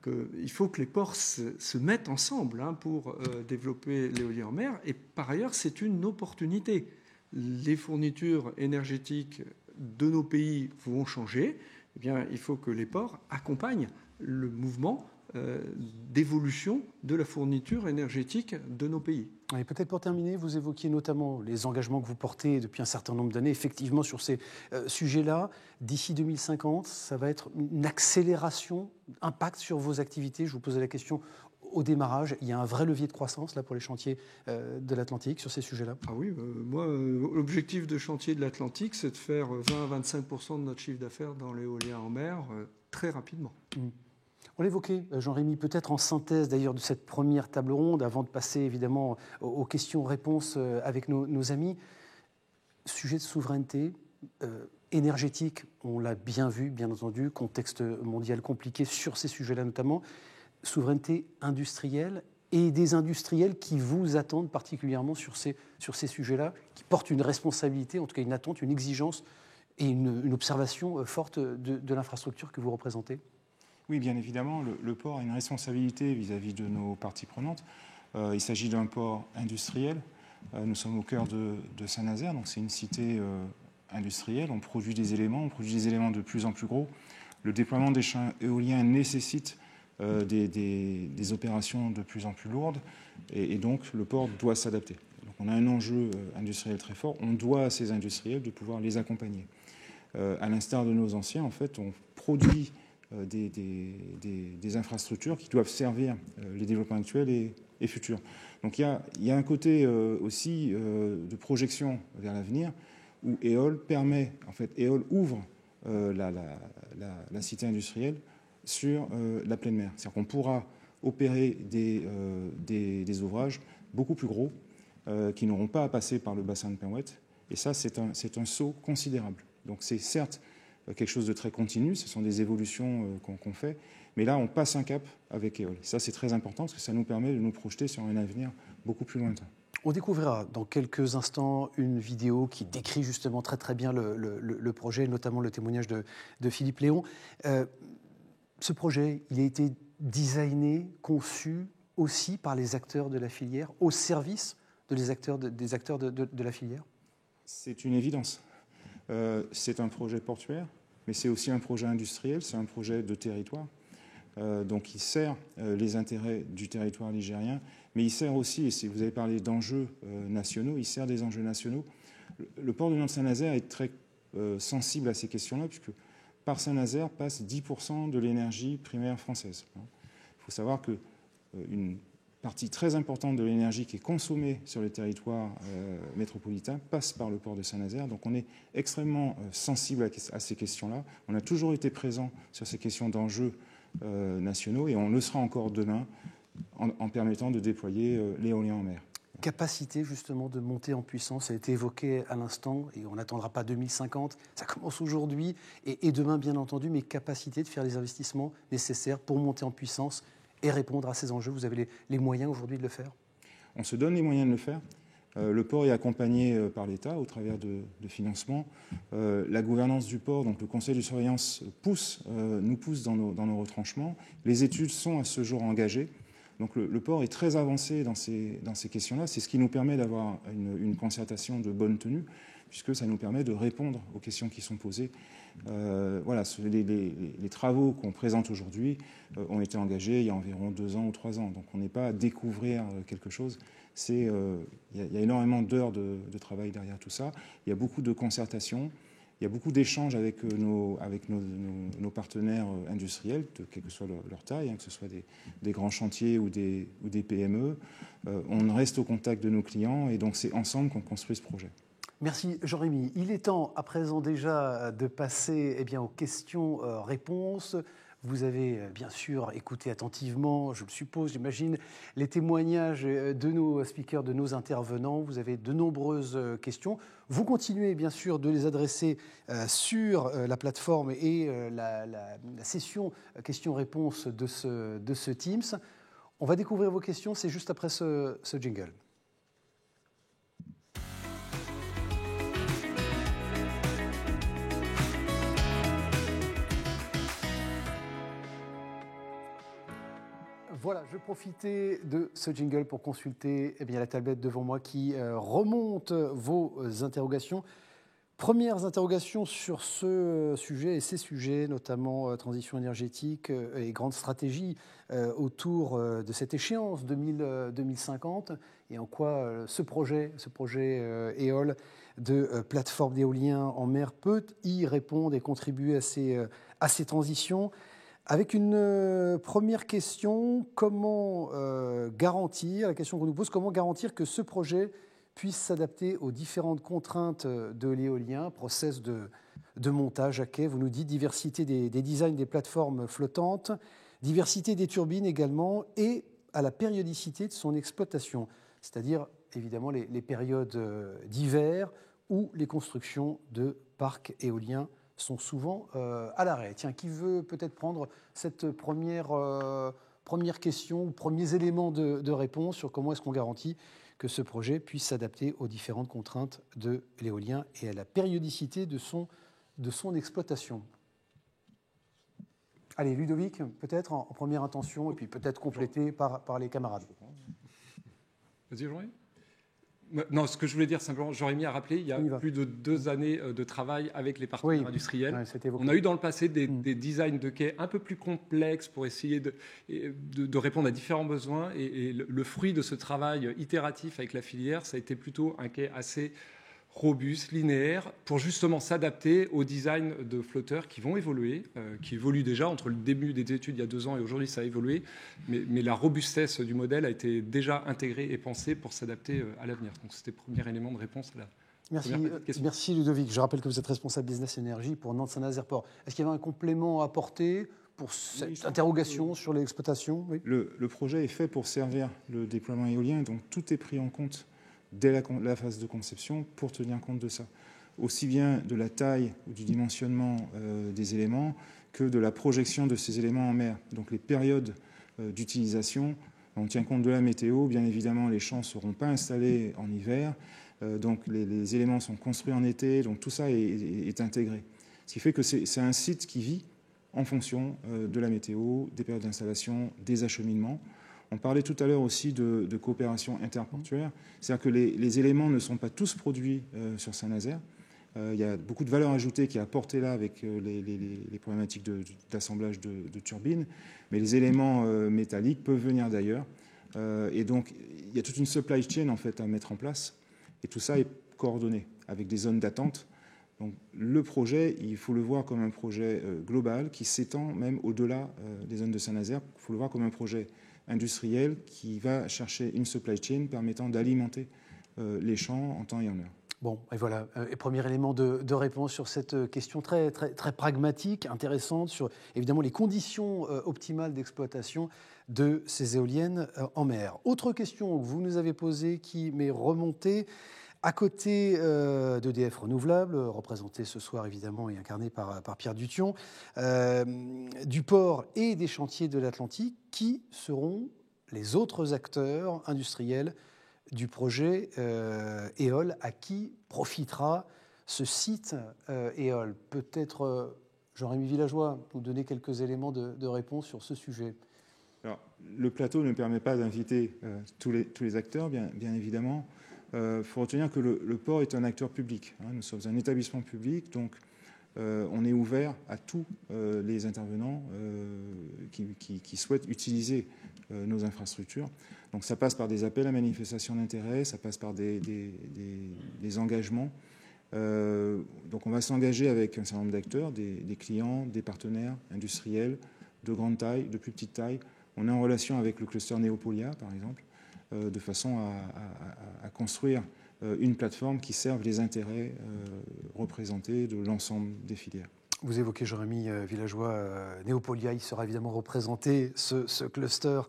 qu'il faut que les ports se mettent ensemble, hein, pour développer l'éolien en mer. Et par ailleurs, c'est une opportunité. Les fournitures énergétiques de nos pays vont changer. Eh bien, il faut que les ports accompagnent le mouvement d'évolution de la fourniture énergétique de nos pays. Et peut-être pour terminer, vous évoquiez notamment les engagements que vous portez depuis un certain nombre d'années, effectivement, sur ces sujets-là. D'ici 2050, ça va être une accélération, impact sur vos activités. Je vous posais la question au démarrage. Il y a un vrai levier de croissance là, pour les chantiers de l'Atlantique sur ces sujets-là? Ah oui, moi, l'objectif de chantier de l'Atlantique, c'est de faire 20 à 25% de notre chiffre d'affaires dans l'éolien en mer très rapidement. On l'évoquait, Jean-Rémy, peut-être en synthèse d'ailleurs de cette première table ronde, avant de passer évidemment aux questions-réponses avec nos amis. Sujet de souveraineté énergétique, on l'a bien vu, bien entendu, contexte mondial compliqué sur ces sujets-là notamment. Souveraineté industrielle et des industriels qui vous attendent particulièrement sur ces sujets-là, qui portent une responsabilité, en tout cas une attente, une exigence et une observation forte de l'infrastructure que vous représentez. Oui, bien évidemment, le port a une responsabilité vis-à-vis de nos parties prenantes. Il s'agit d'un port industriel. Nous sommes au cœur de Saint-Nazaire, donc c'est une cité industrielle. On produit des éléments de plus en plus gros. Le déploiement des champs éoliens nécessite des opérations de plus en plus lourdes, et donc le port doit s'adapter. Donc on a un enjeu industriel très fort. On doit à ces industriels de pouvoir les accompagner. À l'instar de nos anciens, en fait, on produit des infrastructures qui doivent servir les développements actuels et futurs. Donc il y a un côté aussi de projection vers l'avenir où Éole permet, en fait, Éole ouvre la cité industrielle sur la pleine mer. C'est-à-dire qu'on pourra opérer des ouvrages beaucoup plus gros qui n'auront pas à passer par le bassin de Penwet. Et ça, c'est un saut considérable. Donc c'est certes quelque chose de très continu, ce sont des évolutions qu'on fait, mais là, on passe un cap avec Éole. Ça, c'est très important parce que ça nous permet de nous projeter sur un avenir beaucoup plus lointain. On découvrira dans quelques instants une vidéo qui décrit justement très très bien le projet, notamment le témoignage de Philippe Léon. Ce projet, il a été designé, conçu aussi par les acteurs de la filière, au service des acteurs de la filière? C'est une évidence. C'est un projet portuaire, mais c'est aussi un projet industriel, c'est un projet de territoire. Donc il sert les intérêts du territoire ligérien, mais il sert aussi, et si vous avez parlé d'enjeux nationaux, il sert des enjeux nationaux. Le port de Nantes-Saint-Nazaire est très sensible à ces questions-là, puisque par Saint-Nazaire passe 10% de l'énergie primaire française. Il faut savoir qu'une partie très importante de l'énergie qui est consommée sur le territoire métropolitain passe par le port de Saint-Nazaire. Donc on est extrêmement sensible à ces questions-là. On a toujours été présent sur ces questions d'enjeux nationaux et on le sera encore demain en permettant de déployer l'éolien en mer. Capacité justement de monter en puissance, ça a été évoqué à l'instant et on n'attendra pas 2050, ça commence aujourd'hui et demain bien entendu, mais capacité de faire les investissements nécessaires pour monter en puissance et répondre à ces enjeux. Vous avez les moyens aujourd'hui de le faire? On se donne les moyens de le faire. Le port est accompagné par l'État au travers de financements. La gouvernance du port, donc le conseil de surveillance nous pousse dans nos retranchements. Les études sont à ce jour engagées. Donc le port est très avancé dans ces questions-là. C'est ce qui nous permet d'avoir une concertation de bonne tenue, puisque ça nous permet de répondre aux questions qui sont posées. Voilà, les travaux qu'on présente aujourd'hui ont été engagés il y a environ 2 ans ou 3 ans. Donc on n'est pas à découvrir quelque chose. Il y a énormément d'heures de travail derrière tout ça. Il y a beaucoup de concertations. Il y a beaucoup d'échanges avec nos partenaires industriels, quelle que soit leur taille, que ce soit des grands chantiers ou des PME. On reste au contact de nos clients et donc c'est ensemble qu'on construit ce projet. Merci Jean-Rémy. Il est temps à présent déjà de passer aux questions-réponses. Vous avez bien sûr écouté attentivement, je le suppose, j'imagine, les témoignages de nos speakers, de nos intervenants. Vous avez de nombreuses questions. Vous continuez bien sûr de les adresser sur la plateforme et la session questions-réponses de ce Teams. On va découvrir vos questions, c'est juste après ce jingle. Voilà, je profitais de ce jingle pour consulter la tablette devant moi qui remonte vos interrogations. Premières interrogations sur ce sujet et ces sujets, notamment transition énergétique et grande stratégie autour de cette échéance 2050 et en quoi ce projet EOL de plateforme d'éolien en mer peut y répondre et contribuer à ces transitions. Avec une première question, comment garantir, la question qu'on nous pose, comment garantir que ce projet puisse s'adapter aux différentes contraintes de l'éolien, process de montage à quai, vous nous dites diversité des designs des plateformes flottantes, diversité des turbines également, et à la périodicité de son exploitation, c'est-à-dire évidemment les périodes d'hiver où les constructions de parcs éoliens sont souvent à l'arrêt. Tiens, qui veut peut-être prendre cette première question ou premiers éléments de réponse sur comment est-ce qu'on garantit que ce projet puisse s'adapter aux différentes contraintes de l'éolien et à la périodicité de son exploitation. Allez, Ludovic, peut-être en première intention, et puis peut-être complété par les camarades. Vas-y, Jean-Rémy. Non, ce que je voulais dire simplement, Jean-Rémy a rappelé, il y a plus de 2 années de travail avec les partenaires industriels. Ouais, on a eu dans le passé des designs de quais un peu plus complexes pour essayer de répondre à différents besoins. Et le fruit de ce travail itératif avec la filière, ça a été plutôt un quai assez robuste, linéaire, pour justement s'adapter au design de flotteurs qui vont évoluer, qui évoluent déjà entre le début des études il y a 2 ans et aujourd'hui ça a évolué, mais la robustesse du modèle a été déjà intégrée et pensée pour s'adapter à l'avenir. Donc c'était le premier élément de réponse à la première question. Merci Ludovic. Je rappelle que vous êtes responsable business énergie pour Nantes-Saint-Nazaire Port. Est-ce qu'il y avait un complément à apporter pour cette interrogation sur l'exploitation? Oui. Le projet est fait pour servir le déploiement éolien, donc tout est pris en compte dès la phase de conception pour tenir compte de ça. Aussi bien de la taille ou du dimensionnement des éléments que de la projection de ces éléments en mer. Donc les périodes d'utilisation, on tient compte de la météo. Bien évidemment, les champs ne seront pas installés en hiver. Donc les éléments sont construits en été. Donc tout ça est intégré. Ce qui fait que c'est un site qui vit en fonction de la météo, des périodes d'installation, des acheminements. On parlait tout à l'heure aussi de coopération interportuaire. C'est-à-dire que les éléments ne sont pas tous produits sur Saint-Nazaire. Il y a beaucoup de valeur ajoutée qui est apportée là avec les problématiques d'assemblage de turbines. Mais les éléments métalliques peuvent venir d'ailleurs. Et donc, il y a toute une supply chain en fait, à mettre en place. Et tout ça est coordonné avec des zones d'attente. Donc, le projet, il faut le voir comme un projet global qui s'étend même au-delà des zones de Saint-Nazaire. Il faut le voir comme un projet industriel qui va chercher une supply chain permettant d'alimenter les champs en temps et en heure. Bon, et voilà, premier élément de réponse sur cette question très, très, très pragmatique, intéressante, sur évidemment les conditions optimales d'exploitation de ces éoliennes en mer. Autre question que vous nous avez posée qui m'est remontée, à côté d'EDF Renouvelables, représenté ce soir évidemment et incarné par Pierre Dution, du port et des chantiers de l'Atlantique, qui seront les autres acteurs industriels du projet Éole. À qui profitera ce site Éole? Peut-être Jean-Rémy Villageois, nous donner quelques éléments de réponse sur ce sujet. Alors, le plateau ne permet pas d'inviter tous les acteurs, bien évidemment. Il faut retenir que le port est un acteur public. Nous sommes un établissement public, donc on est ouvert à tous les intervenants qui souhaitent utiliser nos infrastructures. Donc ça passe par des appels à manifestation d'intérêt, ça passe par des engagements. Donc on va s'engager avec un certain nombre d'acteurs, des clients, des partenaires industriels, de grande taille, de plus petite taille. On est en relation avec le cluster Neopolia, par exemple, de façon à construire une plateforme qui serve les intérêts représentés de l'ensemble des filières. Vous évoquez Jean-Rémy Villageois, Neopolia, il sera évidemment représenté, ce cluster,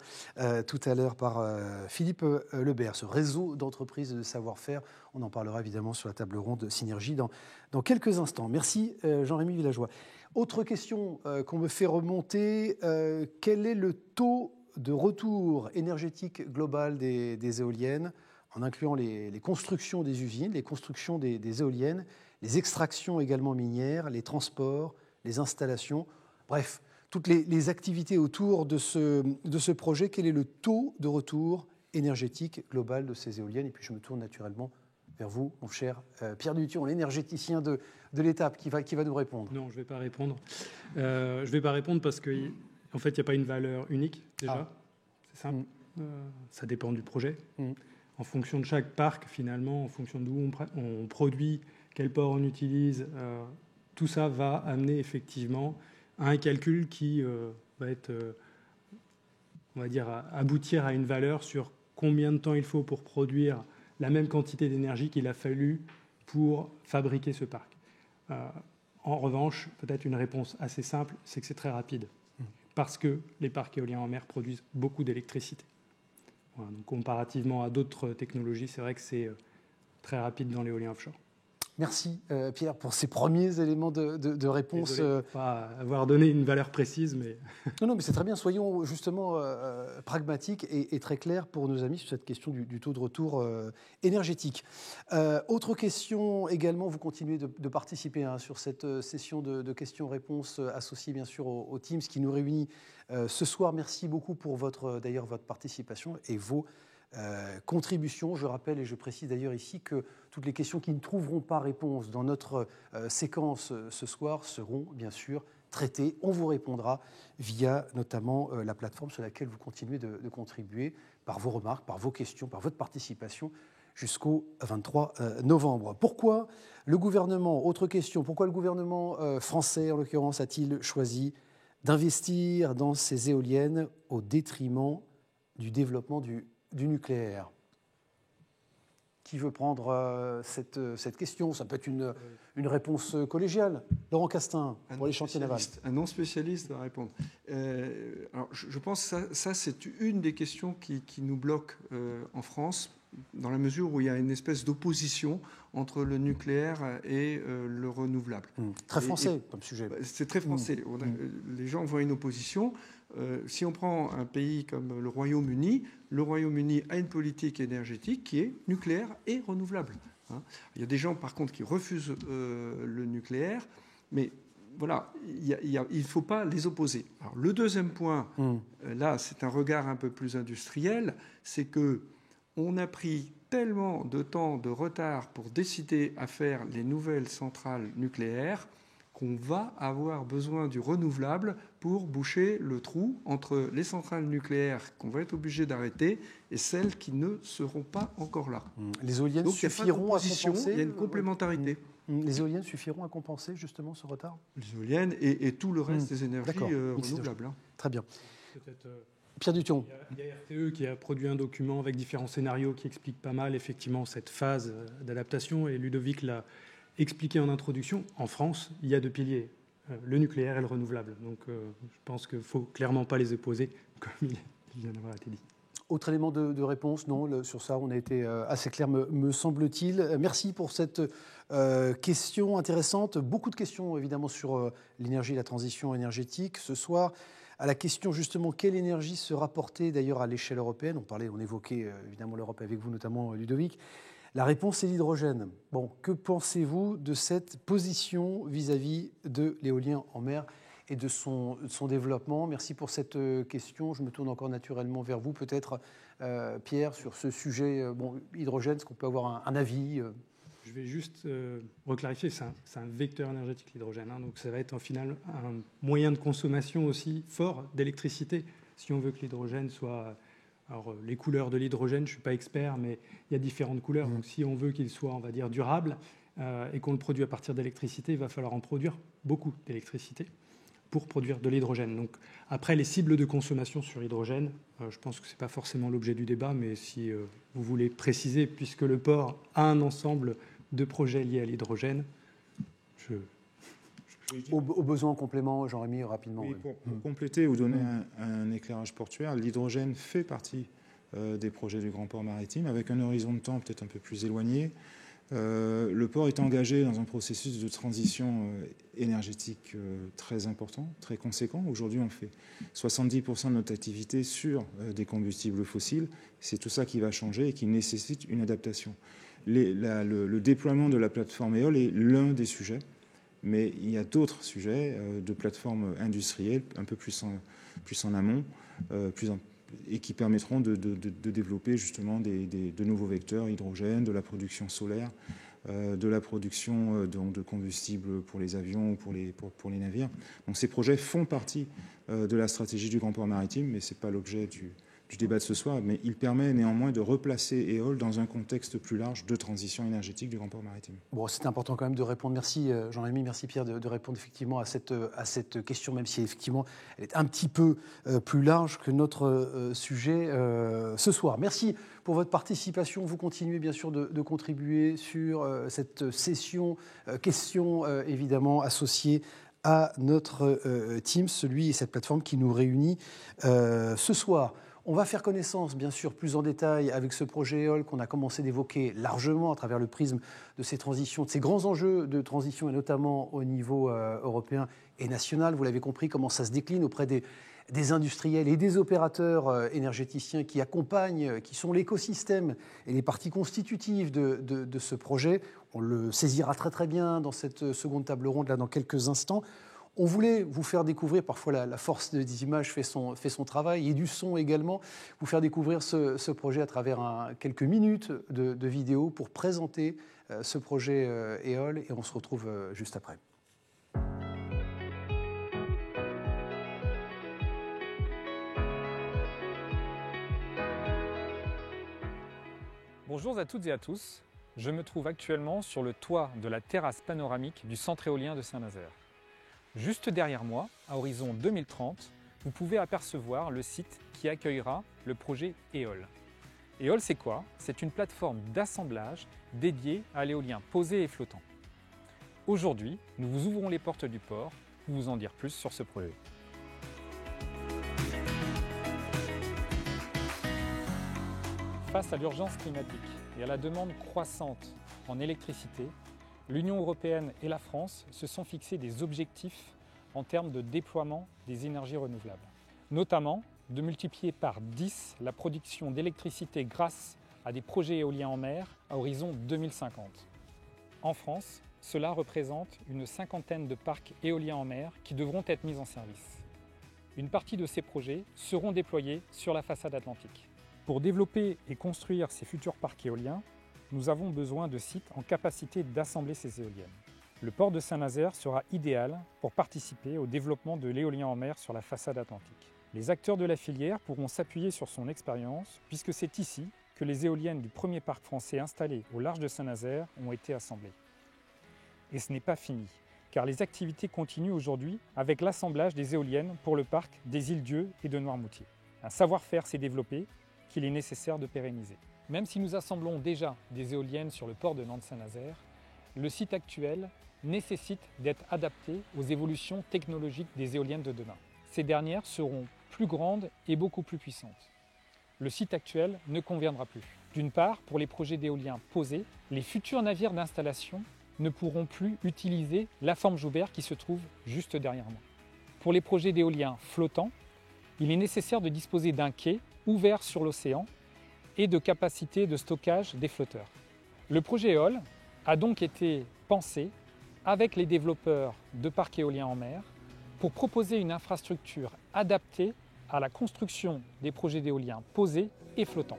tout à l'heure par Philippe Lebert, ce réseau d'entreprises de savoir-faire. On en parlera évidemment sur la table ronde Synergie dans quelques instants. Merci Jean-Rémy Villageois. Autre question qu'on me fait remonter, quel est le taux de retour énergétique global des éoliennes, en incluant les constructions des usines, les constructions des éoliennes, les extractions également minières, les transports, les installations, bref, toutes les activités autour de ce projet. Quel est le taux de retour énergétique global de ces éoliennes? Et puis je me tourne naturellement vers vous, mon cher Pierre Dution, l'énergéticien de l'étape, qui va nous répondre. Non, je ne vais pas répondre. Je ne vais pas répondre parce qu'en fait, il n'y a pas une valeur unique, déjà. C'est simple. Ça dépend du projet. En fonction de chaque parc, finalement, en fonction d'où on produit, quel port on utilise, tout ça va amener effectivement à un calcul qui va être, on va dire, aboutir à une valeur sur combien de temps il faut pour produire la même quantité d'énergie qu'il a fallu pour fabriquer ce parc. En revanche, peut-être une réponse assez simple, c'est que c'est très rapide, parce que les parcs éoliens en mer produisent beaucoup d'électricité. Voilà, donc comparativement à d'autres technologies, c'est vrai que c'est très rapide dans l'éolien offshore. Merci Pierre pour ces premiers éléments de réponse. Désolé de ne pas avoir donné une valeur précise, mais... Non, mais c'est très bien. Soyons justement pragmatiques et très clairs pour nos amis sur cette question du taux de retour énergétique. Autre question également, vous continuez de participer sur cette session de questions-réponses associée bien sûr au Teams qui nous réunit ce soir. Merci beaucoup pour votre participation et vos contribution. Je rappelle et je précise d'ailleurs ici que toutes les questions qui ne trouveront pas réponse dans notre séquence ce soir seront bien sûr traitées. On vous répondra via notamment la plateforme sur laquelle vous continuez de contribuer par vos remarques, par vos questions, par votre participation jusqu'au 23 novembre. Pourquoi le gouvernement, autre question, pourquoi le gouvernement français en l'occurrence a-t-il choisi d'investir dans ces éoliennes au détriment du développement du nucléaire? Qui veut prendre cette question? Ça peut être une réponse collégiale. Laurent Castin, pour les chantiers navals. Un non-spécialiste va répondre. Alors, je pense que ça c'est une des questions qui nous bloque en France, dans la mesure où il y a une espèce d'opposition entre le nucléaire et le renouvelable. Très français comme sujet. C'est très français. Les gens voient une opposition. Si on prend un pays comme le Royaume-Uni a une politique énergétique qui est nucléaire et renouvelable. Il y a des gens, par contre, qui refusent le nucléaire, mais voilà, il ne faut pas les opposer. Alors, le deuxième point, là, c'est un regard un peu plus industriel, c'est qu'on a pris tellement de temps de retard pour décider à faire les nouvelles centrales nucléaires qu'on va avoir besoin du renouvelable pour boucher le trou entre les centrales nucléaires qu'on va être obligé d'arrêter et celles qui ne seront pas encore là. Les éoliennes Donc, suffiront à compenser. Il y a une complémentarité. Les éoliennes suffiront à compenser justement ce retard? Les éoliennes et tout le reste des énergies renouvelables. Très bien. Pierre Dution. Il y a RTE qui a produit un document avec différents scénarios qui expliquent pas mal effectivement cette phase d'adaptation, et Ludovic l'a expliqué en introduction. En France, il y a deux piliers, le nucléaire et le renouvelable. Donc je pense qu'il ne faut clairement pas les opposer, comme il vient d'avoir été dit. Autre élément de réponse? Non, sur ça, on a été assez clair, me semble-t-il. Merci pour cette question intéressante. Beaucoup de questions, évidemment, sur l'énergie et la transition énergétique ce soir. à la question justement quelle énergie sera portée d'ailleurs à l'échelle européenne. On évoquait évidemment l'Europe avec vous, notamment Ludovic. La réponse est l'hydrogène. Bon, que pensez-vous de cette position vis-à-vis de l'éolien en mer et de son développement? Merci pour cette question. Je me tourne encore naturellement vers vous, peut-être, Pierre, sur ce sujet. Hydrogène, est-ce qu'on peut avoir un avis Je vais juste reclarifier, c'est un vecteur énergétique, l'hydrogène. Donc ça va être en final un moyen de consommation aussi fort d'électricité. Si on veut que l'hydrogène soit... Alors les couleurs de l'hydrogène, je ne suis pas expert, mais il y a différentes couleurs. Donc si on veut qu'il soit, on va dire, durable et qu'on le produit à partir d'électricité, il va falloir en produire beaucoup d'électricité pour produire de l'hydrogène. Donc après, les cibles de consommation sur hydrogène, je pense que ce n'est pas forcément l'objet du débat, mais si vous voulez préciser, puisque le port a un ensemble de projets liés à l'hydrogène, Au besoin en complément, Jean-Rémy, rapidement. Oui, pour compléter ou donner un éclairage portuaire, l'hydrogène fait partie des projets du Grand Port Maritime, avec un horizon de temps peut-être un peu plus éloigné. Le port est engagé dans un processus de transition énergétique très important, très conséquent. Aujourd'hui, on fait 70% de notre activité sur des combustibles fossiles. C'est tout ça qui va changer et qui nécessite une adaptation. Le déploiement de la plateforme EOL est l'un des sujets. Mais il y a d'autres sujets de plateformes industrielles, un peu plus en amont, et qui permettront de développer justement de nouveaux vecteurs, hydrogène, de la production solaire, de la production de combustible pour les avions ou pour les navires. Donc ces projets font partie de la stratégie du Grand Port Maritime, mais ce n'est pas l'objet du débat de ce soir, mais il permet néanmoins de replacer EOL dans un contexte plus large de transition énergétique du Grand Port Maritime. Bon, c'est important quand même de répondre. Merci Jean-Rémy, merci Pierre de répondre effectivement à cette question, même si effectivement elle est un petit peu plus large que notre sujet ce soir. Merci pour votre participation. Vous continuez bien sûr de contribuer sur cette session questions évidemment associée à notre team, celui et cette plateforme qui nous réunit ce soir. On va faire connaissance, bien sûr, plus en détail avec ce projet EOL qu'on a commencé d'évoquer largement à travers le prisme de ces transitions, de ces grands enjeux de transition, et notamment au niveau européen et national. Vous l'avez compris, comment ça se décline auprès des industriels et des opérateurs énergéticiens qui accompagnent, qui sont l'écosystème et les parties constitutives de ce projet. On le saisira très très bien dans cette seconde table ronde, là, dans quelques instants. On voulait vous faire découvrir, parfois la force des images fait son travail, et du son également, vous faire découvrir ce projet à travers quelques minutes de vidéo pour présenter ce projet EOL, et on se retrouve juste après. Bonjour à toutes et à tous, je me trouve actuellement sur le toit de la terrasse panoramique du centre éolien de Saint-Nazaire. Juste derrière moi, à horizon 2030, vous pouvez apercevoir le site qui accueillera le projet EOL. EOL, c'est quoi? C'est une plateforme d'assemblage dédiée à l'éolien posé et flottant. Aujourd'hui, nous vous ouvrons les portes du port pour vous en dire plus sur ce projet. Face à l'urgence climatique et à la demande croissante en électricité, l'Union européenne et la France se sont fixés des objectifs en termes de déploiement des énergies renouvelables. Notamment de multiplier par 10 la production d'électricité grâce à des projets éoliens en mer à horizon 2050. En France, cela représente une cinquantaine de parcs éoliens en mer qui devront être mis en service. Une partie de ces projets seront déployés sur la façade atlantique. Pour développer et construire ces futurs parcs éoliens, nous avons besoin de sites en capacité d'assembler ces éoliennes. Le port de Saint-Nazaire sera idéal pour participer au développement de l'éolien en mer sur la façade atlantique. Les acteurs de la filière pourront s'appuyer sur son expérience puisque c'est ici que les éoliennes du premier parc français installé au large de Saint-Nazaire ont été assemblées. Et ce n'est pas fini, car les activités continuent aujourd'hui avec l'assemblage des éoliennes pour le parc des Îles-Dieu et de Noirmoutier. Un savoir-faire s'est développé qu'il est nécessaire de pérenniser. Même si nous assemblons déjà des éoliennes sur le port de Nantes-Saint-Nazaire, le site actuel nécessite d'être adapté aux évolutions technologiques des éoliennes de demain. Ces dernières seront plus grandes et beaucoup plus puissantes. Le site actuel ne conviendra plus. D'une part, pour les projets d'éoliens posés, les futurs navires d'installation ne pourront plus utiliser la forme Joubert qui se trouve juste derrière moi. Pour les projets d'éoliens flottants, il est nécessaire de disposer d'un quai ouvert sur l'océan et de capacités de stockage des flotteurs. Le projet EOL a donc été pensé avec les développeurs de parcs éoliens en mer pour proposer une infrastructure adaptée à la construction des projets d'éoliens posés et flottants.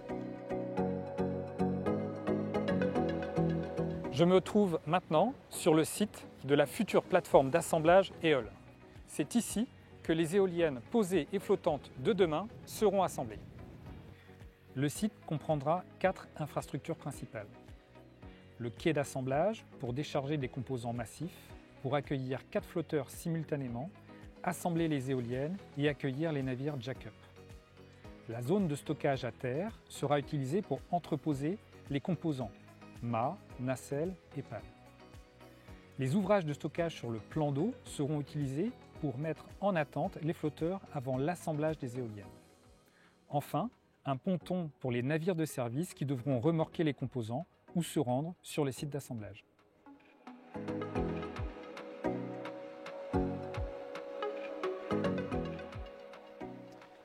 Je me trouve maintenant sur le site de la future plateforme d'assemblage EOL. C'est ici que les éoliennes posées et flottantes de demain seront assemblées. Le site comprendra 4 infrastructures principales. Le quai d'assemblage pour décharger des composants massifs, pour accueillir 4 flotteurs simultanément, assembler les éoliennes et accueillir les navires jack-up. La zone de stockage à terre sera utilisée pour entreposer les composants mâts, nacelles et pales. Les ouvrages de stockage sur le plan d'eau seront utilisés pour mettre en attente les flotteurs avant l'assemblage des éoliennes. Enfin, un ponton pour les navires de service qui devront remorquer les composants ou se rendre sur les sites d'assemblage.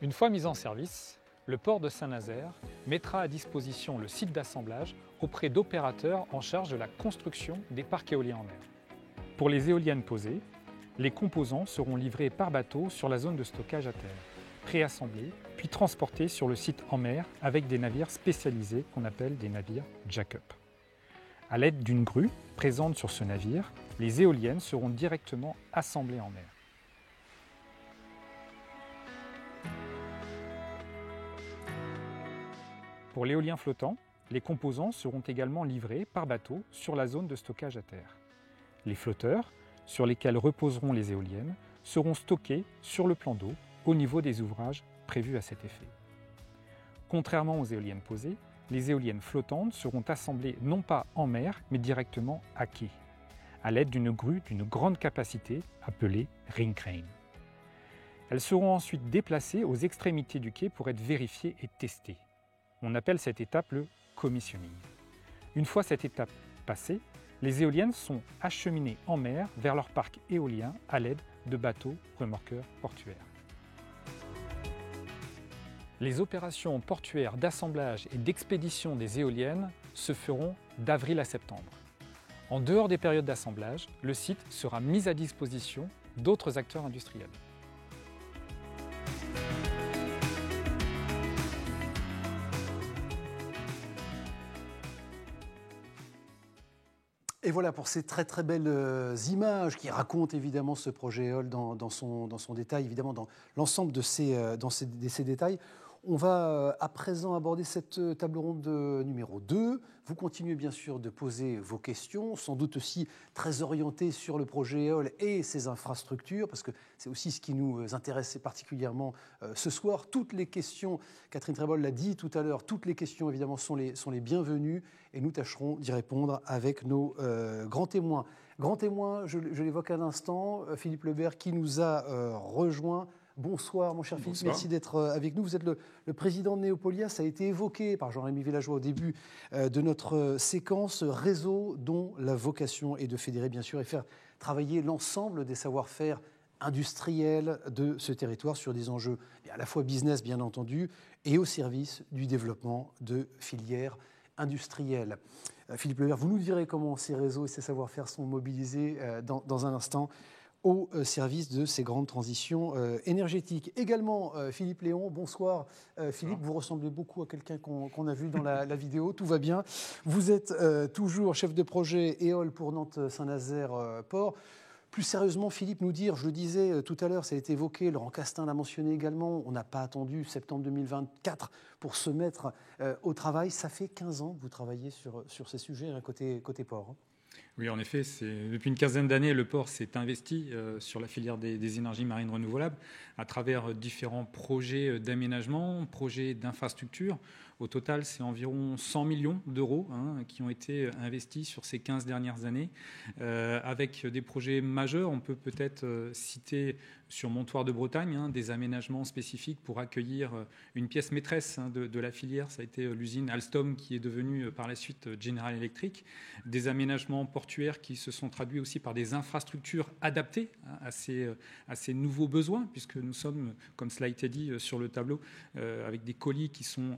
Une fois mis en service, le port de Saint-Nazaire mettra à disposition le site d'assemblage auprès d'opérateurs en charge de la construction des parcs éoliens en mer. Pour les éoliennes posées, les composants seront livrés par bateau sur la zone de stockage à terre, préassemblés, puis transportés sur le site en mer avec des navires spécialisés qu'on appelle des navires jack-up. À l'aide d'une grue présente sur ce navire, les éoliennes seront directement assemblées en mer. Pour l'éolien flottant, les composants seront également livrés par bateau sur la zone de stockage à terre. Les flotteurs, sur lesquels reposeront les éoliennes, seront stockés sur le plan d'eau au niveau des ouvrages prévus à cet effet. Contrairement aux éoliennes posées, les éoliennes flottantes seront assemblées non pas en mer, mais directement à quai, à l'aide d'une grue d'une grande capacité appelée ring crane. Elles seront ensuite déplacées aux extrémités du quai pour être vérifiées et testées. On appelle cette étape le commissioning. Une fois cette étape passée, les éoliennes sont acheminées en mer vers leur parc éolien à l'aide de bateaux remorqueurs portuaires. Les opérations portuaires d'assemblage et d'expédition des éoliennes se feront d'avril à septembre. En dehors des périodes d'assemblage, le site sera mis à disposition d'autres acteurs industriels. Et voilà pour ces très très belles images qui racontent évidemment ce projet EOL dans son détail, évidemment dans l'ensemble de ces détails. On va à présent aborder cette table ronde numéro 2. Vous continuez bien sûr de poser vos questions, sans doute aussi très orientées sur le projet EOL et ses infrastructures, parce que c'est aussi ce qui nous intéresse particulièrement ce soir. Toutes les questions, Catherine Tréboll l'a dit tout à l'heure, toutes les questions évidemment sont les bienvenues et nous tâcherons d'y répondre avec nos grands témoins. Grand témoin, je l'évoque à l'instant, Philippe Lebert qui nous a rejoint. Bonsoir mon cher Philippe, merci d'être avec nous. Vous êtes le président de Neopolia, ça a été évoqué par Jean-Rémy Villageois au début de notre séquence, réseau dont la vocation est de fédérer bien sûr et faire travailler l'ensemble des savoir-faire industriels de ce territoire sur des enjeux à la fois business bien entendu et au service du développement de filières industrielles. Philippe Lebert, vous nous direz comment ces réseaux et ces savoir-faire sont mobilisés dans un instant au service de ces grandes transitions énergétiques. Également, Philippe Léon, bonsoir. Philippe, vous ressemblez beaucoup à quelqu'un qu'on a vu dans la vidéo, tout va bien. Vous êtes toujours chef de projet EOL pour Nantes-Saint-Nazaire-Port. Plus sérieusement, Philippe, nous dire, je le disais tout à l'heure, ça a été évoqué, Laurent Castin l'a mentionné également, on n'a pas attendu septembre 2024 pour se mettre au travail. Ça fait 15 ans que vous travaillez sur ces sujets côté port. Oui, en effet, depuis une quinzaine d'années, le port s'est investi sur la filière des énergies marines renouvelables à travers différents projets d'aménagement, projets d'infrastructure. Au total, c'est environ 100 millions d'euros qui ont été investis sur ces 15 dernières années, avec des projets majeurs. On peut peut-être citer sur Montoire de Bretagne des aménagements spécifiques pour accueillir une pièce maîtresse de la filière. Ça a été l'usine Alstom qui est devenue par la suite General Electric. Des aménagements aménagements portuaires qui se sont traduits aussi par des infrastructures adaptées à ces nouveaux besoins, puisque nous sommes, comme cela a été dit sur le tableau, avec des colis qui sont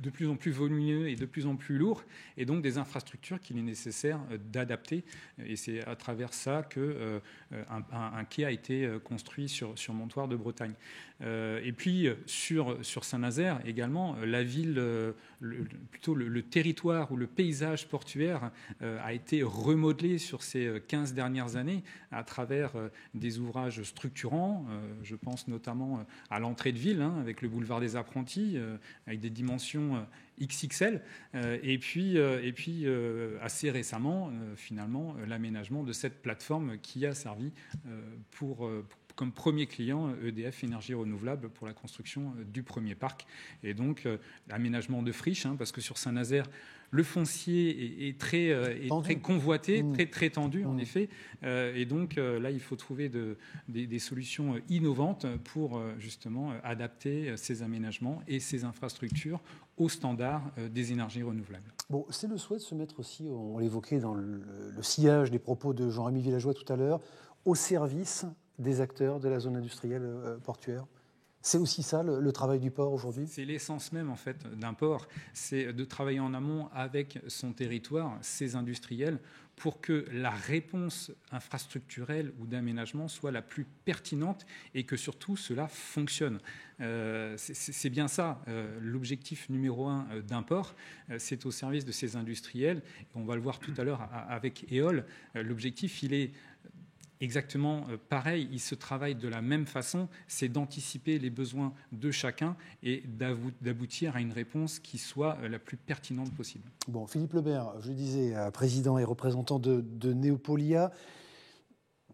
de plus en plus volumineux et de plus en plus lourds, et donc des infrastructures qu'il est nécessaire d'adapter. Et c'est à travers ça qu'un quai a été construit sur Montoire de Bretagne. Et puis sur Saint-Nazaire également, la ville, plutôt le territoire ou le paysage portuaire a été remodelé sur ces 15 dernières années à travers des ouvrages structurants. Je pense notamment à l'entrée de ville, avec le boulevard des Apprentis, avec des dimensions XXL, et puis assez récemment, finalement, l'aménagement de cette plateforme qui a servi comme premier client EDF Énergie Renouvelable pour la construction du premier parc. Et donc, l'aménagement de friches, parce que sur Saint-Nazaire, le foncier est très convoité, très tendu, en effet. Et donc, là, il faut trouver des solutions innovantes pour justement adapter ces aménagements et ces infrastructures aux standards des énergies renouvelables. Bon, c'est le souhait de se mettre aussi, on l'évoquait dans le sillage des propos de Jean-Rémy Villageois tout à l'heure, au service des acteurs de la zone industrielle portuaire. C'est aussi ça le travail du port aujourd'hui ? C'est l'essence même en fait d'un port, c'est de travailler en amont avec son territoire, ses industriels, pour que la réponse infrastructurelle ou d'aménagement soit la plus pertinente et que surtout cela fonctionne. C'est bien ça, l'objectif numéro 1 d'un port, c'est au service de ces industriels. On va le voir tout à l'heure avec EOL. L'objectif, il est exactement pareil, il se travaille de la même façon, c'est d'anticiper les besoins de chacun et d'aboutir à une réponse qui soit la plus pertinente possible. Bon, Philippe Lebert, je le disais, président et représentant de Neopolia,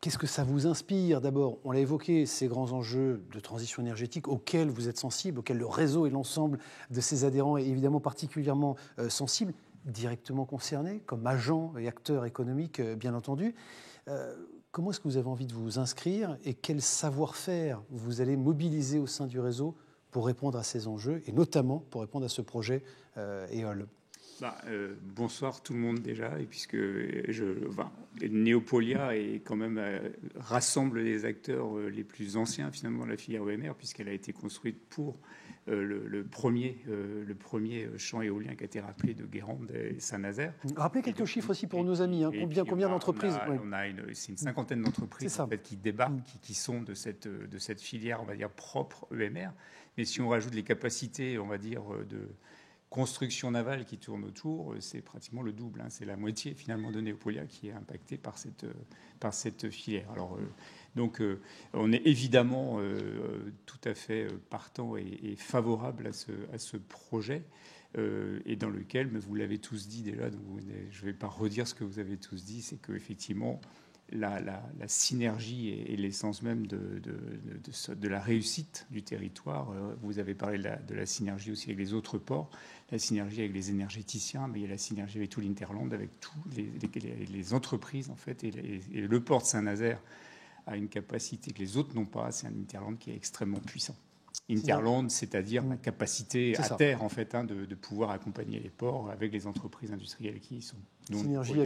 qu'est-ce que ça vous inspire ? D'abord, on l'a évoqué, ces grands enjeux de transition énergétique auxquels vous êtes sensible, auxquels le réseau et l'ensemble de ses adhérents est évidemment particulièrement sensible, directement concernés, comme agents et acteurs économiques, bien entendu. Comment est-ce que vous avez envie de vous inscrire et quel savoir-faire vous allez mobiliser au sein du réseau pour répondre à ces enjeux et notamment pour répondre à ce projet EOL ? Bonsoir tout le monde déjà, et puisque Neopolia quand même rassemble les acteurs les plus anciens finalement de la filière EMR, puisqu'elle a été construite pour le premier champ éolien qui a été rappelé de Guérande et Saint-Nazaire. Rappelez quelques chiffres aussi pour nos amis. Combien d'entreprises ? C'est une cinquantaine d'entreprises en fait, qui débarquent, qui sont de cette filière, on va dire, propre EMR. Mais si on rajoute les capacités, on va dire, de construction navale qui tourne autour, c'est pratiquement le double. C'est la moitié finalement de Neopolia qui est impactée par cette filière. Alors, donc, on est évidemment tout à fait partant et favorable à ce projet, et dans lequel, mais vous l'avez tous dit déjà, donc je ne vais pas redire ce que vous avez tous dit, c'est qu'effectivement, la synergie est l'essence même de la réussite du territoire. Vous avez parlé de la synergie aussi avec les autres ports, la synergie avec les énergéticiens, mais il y a la synergie avec tout l'Interland, avec toutes les entreprises en fait. Et le port de Saint-Nazaire a une capacité que les autres n'ont pas. C'est un Interland qui est extrêmement puissant. Interland, c'est-à-dire la capacité à terre en fait, de pouvoir accompagner les ports avec les entreprises industrielles qui y sont. Donc, synergie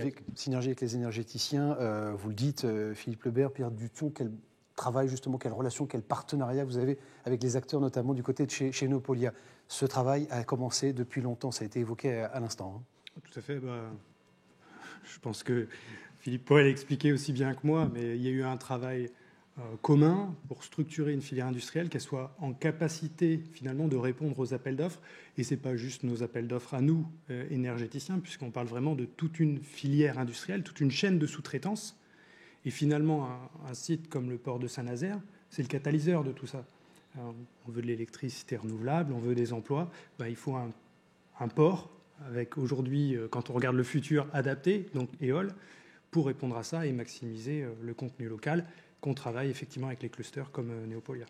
avec les énergéticiens, vous le dites, Philippe Lebert, Pierre Duthon, quel travail justement, quelle relation, quel partenariat vous avez avec les acteurs, notamment du côté de chez Neopolia. Ce travail a commencé depuis longtemps, ça a été évoqué à l'instant. Tout à fait. Je pense que Philippe pourrait l'expliquer aussi bien que moi, mais il y a eu un travail commun pour structurer une filière industrielle, qu'elle soit en capacité finalement de répondre aux appels d'offres. Et ce n'est pas juste nos appels d'offres à nous, énergéticiens, puisqu'on parle vraiment de toute une filière industrielle, toute une chaîne de sous-traitance. Et finalement, un site comme le port de Saint-Nazaire, c'est le catalyseur de tout ça. On veut de l'électricité renouvelable, on veut des emplois. Il faut un port avec aujourd'hui, quand on regarde le futur, adapté, donc EOL, pour répondre à ça et maximiser le contenu local, qu'on travaille effectivement avec les clusters comme Neopolia.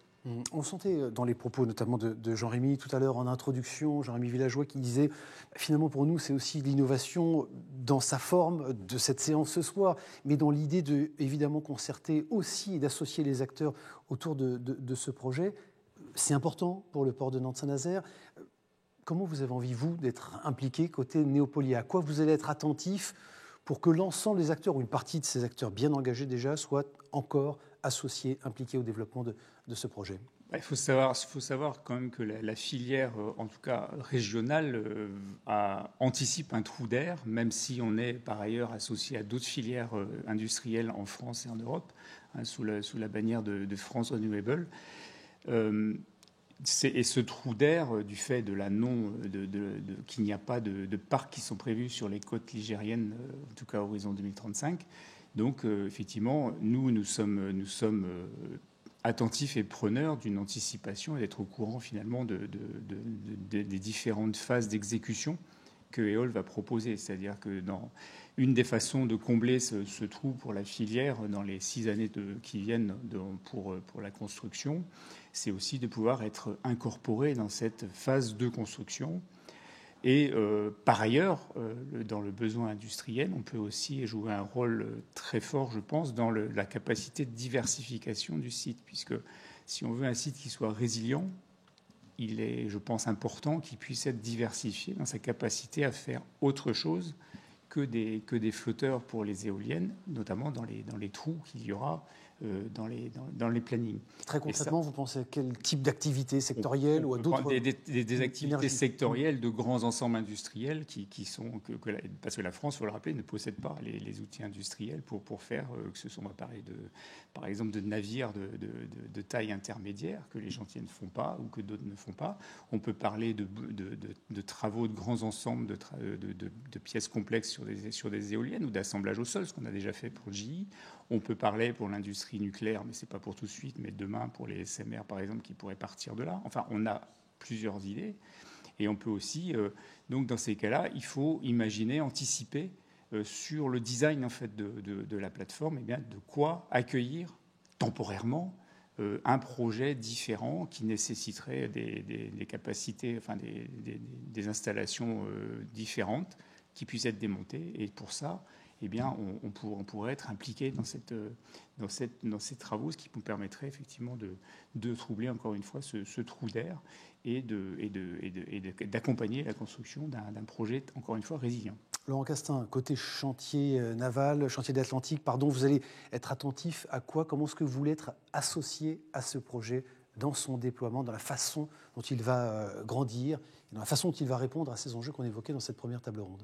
On sentait dans les propos notamment de Jean-Rémy tout à l'heure en introduction, Jean-Rémy Villageois qui disait finalement pour nous c'est aussi l'innovation dans sa forme de cette séance ce soir, mais dans l'idée de évidemment concerter aussi et d'associer les acteurs autour de ce projet. C'est important pour le port de Nantes-Saint-Nazaire. Comment vous avez envie, vous, d'être impliqué côté Neopolia ? À quoi vous allez être attentif pour que l'ensemble des acteurs, ou une partie de ces acteurs bien engagés déjà, soient encore associés, impliqués au développement de ce projet? Il faut savoir quand même que la filière, en tout cas régionale, anticipe un trou d'air, même si on est par ailleurs associé à d'autres filières industrielles en France et en Europe, hein, sous la bannière de France Renewable. Et ce trou d'air, du fait de qu'il n'y a pas de parcs qui sont prévus sur les côtes ligériennes, en tout cas à horizon 2035. Donc, effectivement, nous sommes attentifs et preneurs d'une anticipation et d'être au courant finalement des différentes phases d'exécution que EOL va proposer. C'est-à-dire que dans une des façons de combler ce trou pour la filière dans les 6 années qui viennent pour la construction, c'est aussi de pouvoir être incorporé dans cette phase de construction. Et par ailleurs, dans le besoin industriel, on peut aussi jouer un rôle très fort, je pense, dans la capacité de diversification du site, puisque si on veut un site qui soit résilient, il est, je pense, important qu'il puisse être diversifié dans sa capacité à faire autre chose que des flotteurs pour les éoliennes, notamment dans les trous qu'il y aura dans les plannings. Très concrètement, vous pensez à quel type d'activité sectorielle ou à d'autres des activités sectorielles de grands ensembles industriels qui sont parce que la France, il faut le rappeler, ne possède pas les outils industriels pour faire que ce soit par exemple de navires de taille intermédiaire que les chantiers ne font pas ou que d'autres ne font pas. On peut parler de travaux de grands ensembles de pièces complexes sur des éoliennes ou d'assemblage au sol, ce qu'on a déjà fait pour GE. On peut parler pour l'industrie nucléaire, mais ce n'est pas pour tout de suite, mais demain pour les SMR, par exemple, qui pourraient partir de là. Enfin, on a plusieurs idées. Et on peut aussi, donc dans ces cas-là, il faut imaginer, anticiper sur le design en fait, de la plateforme, et bien, de quoi accueillir temporairement un projet différent qui nécessiterait des capacités, enfin des installations différentes qui puissent être démontées. Et pour ça, eh bien, on pourrait être impliqué dans ces travaux, ce qui nous permettrait effectivement de troubler encore une fois ce trou d'air et d'accompagner la construction d'un projet encore une fois résilient. Laurent Castin, côté chantier naval, chantier de l'Atlantique, pardon, vous allez être attentif à quoi? Comment est-ce que vous voulez être associé à ce projet dans son déploiement, dans la façon dont il va grandir, et dans la façon dont il va répondre à ces enjeux qu'on évoquait dans cette première table ronde?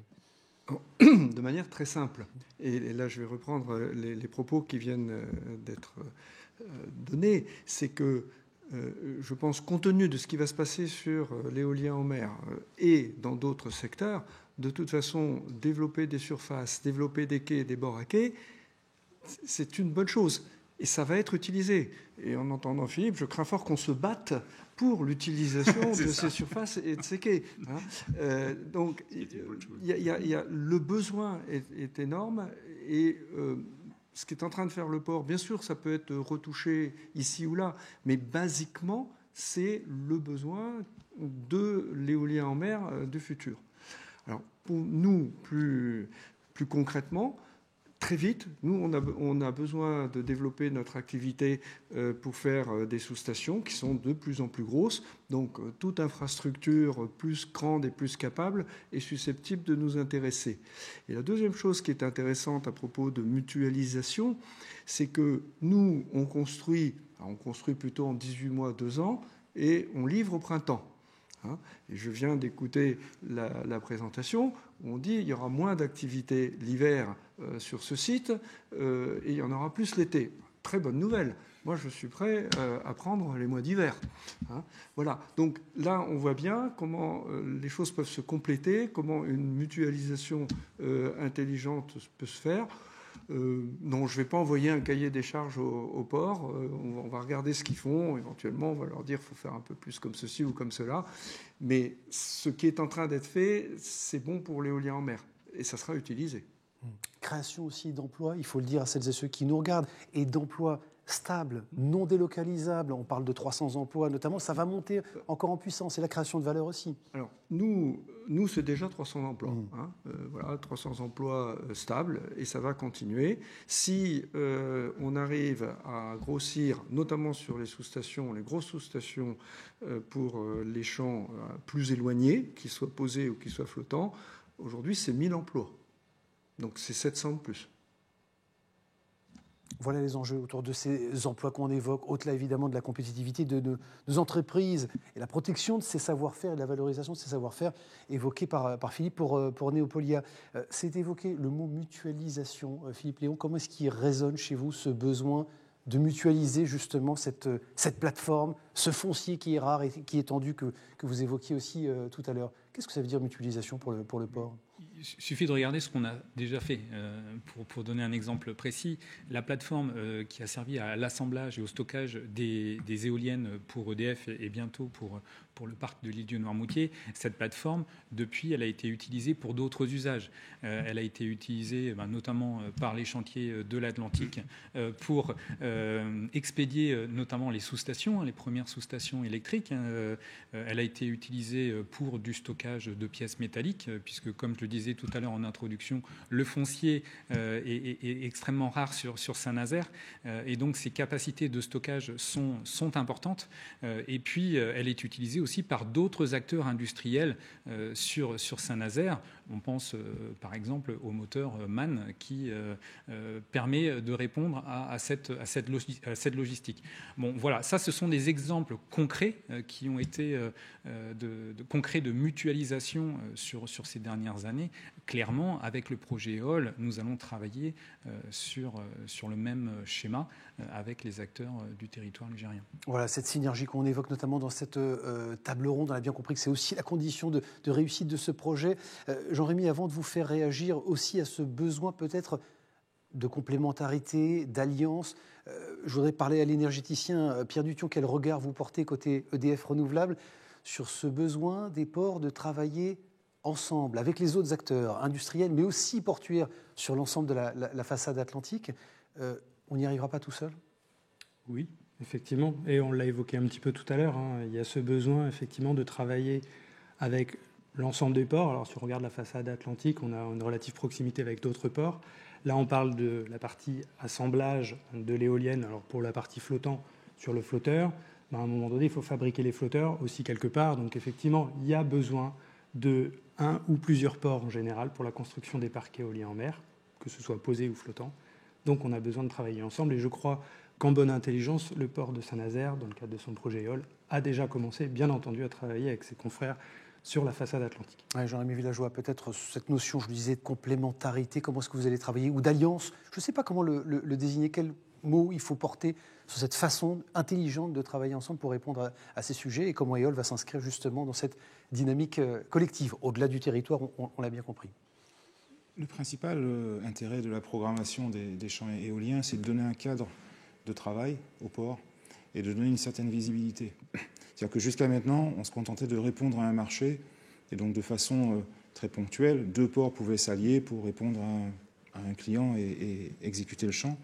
De manière très simple. Et là, je vais reprendre les propos qui viennent d'être donnés. C'est que je pense, compte tenu de ce qui va se passer sur l'éolien en mer et dans d'autres secteurs, de toute façon, développer des surfaces, développer des quais, des bords à quais, c'est une bonne chose. Et ça va être utilisé. Et en entendant Philippe, je crains fort qu'on se batte pour l'utilisation de ces surfaces et de ces quais. Hein. Donc, le besoin est énorme. Et ce qui est en train de faire le port, bien sûr, ça peut être retouché ici ou là, mais basiquement, c'est le besoin de l'éolien en mer du futur. Alors, pour nous, plus concrètement, très vite, nous, on a besoin de développer notre activité pour faire des sous-stations qui sont de plus en plus grosses. Donc, toute infrastructure plus grande et plus capable est susceptible de nous intéresser. Et la deuxième chose qui est intéressante à propos de mutualisation, c'est que nous, on construit plutôt en 18 mois, 2 ans, et on livre au printemps. Et je viens d'écouter la présentation où on dit qu'il y aura moins d'activité l'hiver sur ce site et il y en aura plus l'été. Très bonne nouvelle. Moi, je suis prêt à prendre les mois d'hiver. Voilà. Donc là, on voit bien comment les choses peuvent se compléter, comment une mutualisation intelligente peut se faire. Non, je ne vais pas envoyer un cahier des charges au port. On va regarder ce qu'ils font. Éventuellement, on va leur dire qu'il faut faire un peu plus comme ceci ou comme cela. Mais ce qui est en train d'être fait, c'est bon pour l'éolien en mer. Et ça sera utilisé. Création aussi d'emplois, il faut le dire à celles et ceux qui nous regardent, et d'emplois stables, non délocalisables. On parle de 300 emplois notamment. Ça va monter encore en puissance. Et la création de valeur aussi. Alors, nous c'est déjà 300 emplois. Voilà, 300 emplois stables, et ça va continuer. Si on arrive à grossir, notamment sur les sous-stations, les grosses sous-stations pour les champs plus éloignés, qu'ils soient posés ou qu'ils soient flottants, aujourd'hui, c'est 1000 emplois. Donc c'est 700 de plus. Voilà les enjeux autour de ces emplois qu'on évoque, au-delà évidemment de la compétitivité de nos entreprises et la protection de ces savoir-faire et de la valorisation de ces savoir-faire évoqués par Philippe pour Neopolia. C'est évoqué le mot mutualisation. Philippe Léon, comment est-ce qu'il résonne chez vous ce besoin de mutualiser justement cette plateforme, ce foncier qui est rare et qui est tendu que vous évoquiez aussi tout à l'heure? Qu'est-ce que ça veut dire mutualisation pour le port? Il suffit de regarder ce qu'on a déjà fait. Pour donner un exemple précis, la plateforme qui a servi à l'assemblage et au stockage des éoliennes pour EDF et bientôt pour le parc de l'île du Noirmoutier, cette plateforme, depuis, elle a été utilisée pour d'autres usages. Elle a été utilisée notamment par les chantiers de l'Atlantique pour expédier notamment les sous-stations, les premières sous-stations électriques. Elle a été utilisée pour du stockage de pièces métalliques, puisque, comme je le disais tout à l'heure en introduction, le foncier est extrêmement rare sur Saint-Nazaire, et donc ses capacités de stockage sont importantes. Et puis, elle est utilisée aussi par d'autres acteurs industriels sur Saint-Nazaire. On pense par exemple au moteur MAN qui permet de répondre à cette logistique. Bon, voilà, ça ce sont des exemples concrets qui ont été concrets de mutualisation sur ces dernières années. Clairement, avec le projet EOL, nous allons travailler sur le même schéma avec les acteurs du territoire ligérien. Voilà, cette synergie qu'on évoque notamment dans cette table ronde, on a bien compris que c'est aussi la condition de réussite de ce projet. Jean-Rémy, avant de vous faire réagir aussi à ce besoin peut-être de complémentarité, d'alliance, je voudrais parler à l'énergéticien Pierre Dution. Quel regard vous portez côté EDF Renouvelables sur ce besoin des ports de travailler ensemble avec les autres acteurs industriels, mais aussi portuaires sur l'ensemble de la façade atlantique? On n'y arrivera pas tout seul? Oui, effectivement. Et on l'a évoqué un petit peu tout à l'heure. Il y a ce besoin, effectivement, de travailler avec l'ensemble des ports. Alors, si on regarde la façade atlantique, on a une relative proximité avec d'autres ports. Là, on parle de la partie assemblage de l'éolienne. Alors, pour la partie flottant, sur le flotteur, à un moment donné, il faut fabriquer les flotteurs aussi quelque part. Donc, effectivement, il y a besoin de un ou plusieurs ports en général pour la construction des parcs éoliens en mer, que ce soit posé ou flottant. Donc, on a besoin de travailler ensemble. Et je crois qu'en bonne intelligence, le port de Saint-Nazaire, dans le cadre de son projet EOL, a déjà commencé, bien entendu, à travailler avec ses confrères sur la façade atlantique. Ouais, Jean-Rémy Villageois, peut-être cette notion, je le disais, de complémentarité, comment est-ce que vous allez travailler, ou d'alliance, je ne sais pas comment le désigner, quel mot il faut porter sur cette façon intelligente de travailler ensemble pour répondre à ces sujets, et comment EOL va s'inscrire justement dans cette dynamique collective, au-delà du territoire, on l'a bien compris. Le principal intérêt de la programmation des champs éoliens, c'est de donner un cadre de travail au port et de donner une certaine visibilité. C'est-à-dire que jusqu'à maintenant, on se contentait de répondre à un marché, et donc de façon très ponctuelle, deux ports pouvaient s'allier pour répondre à un client et exécuter le champ.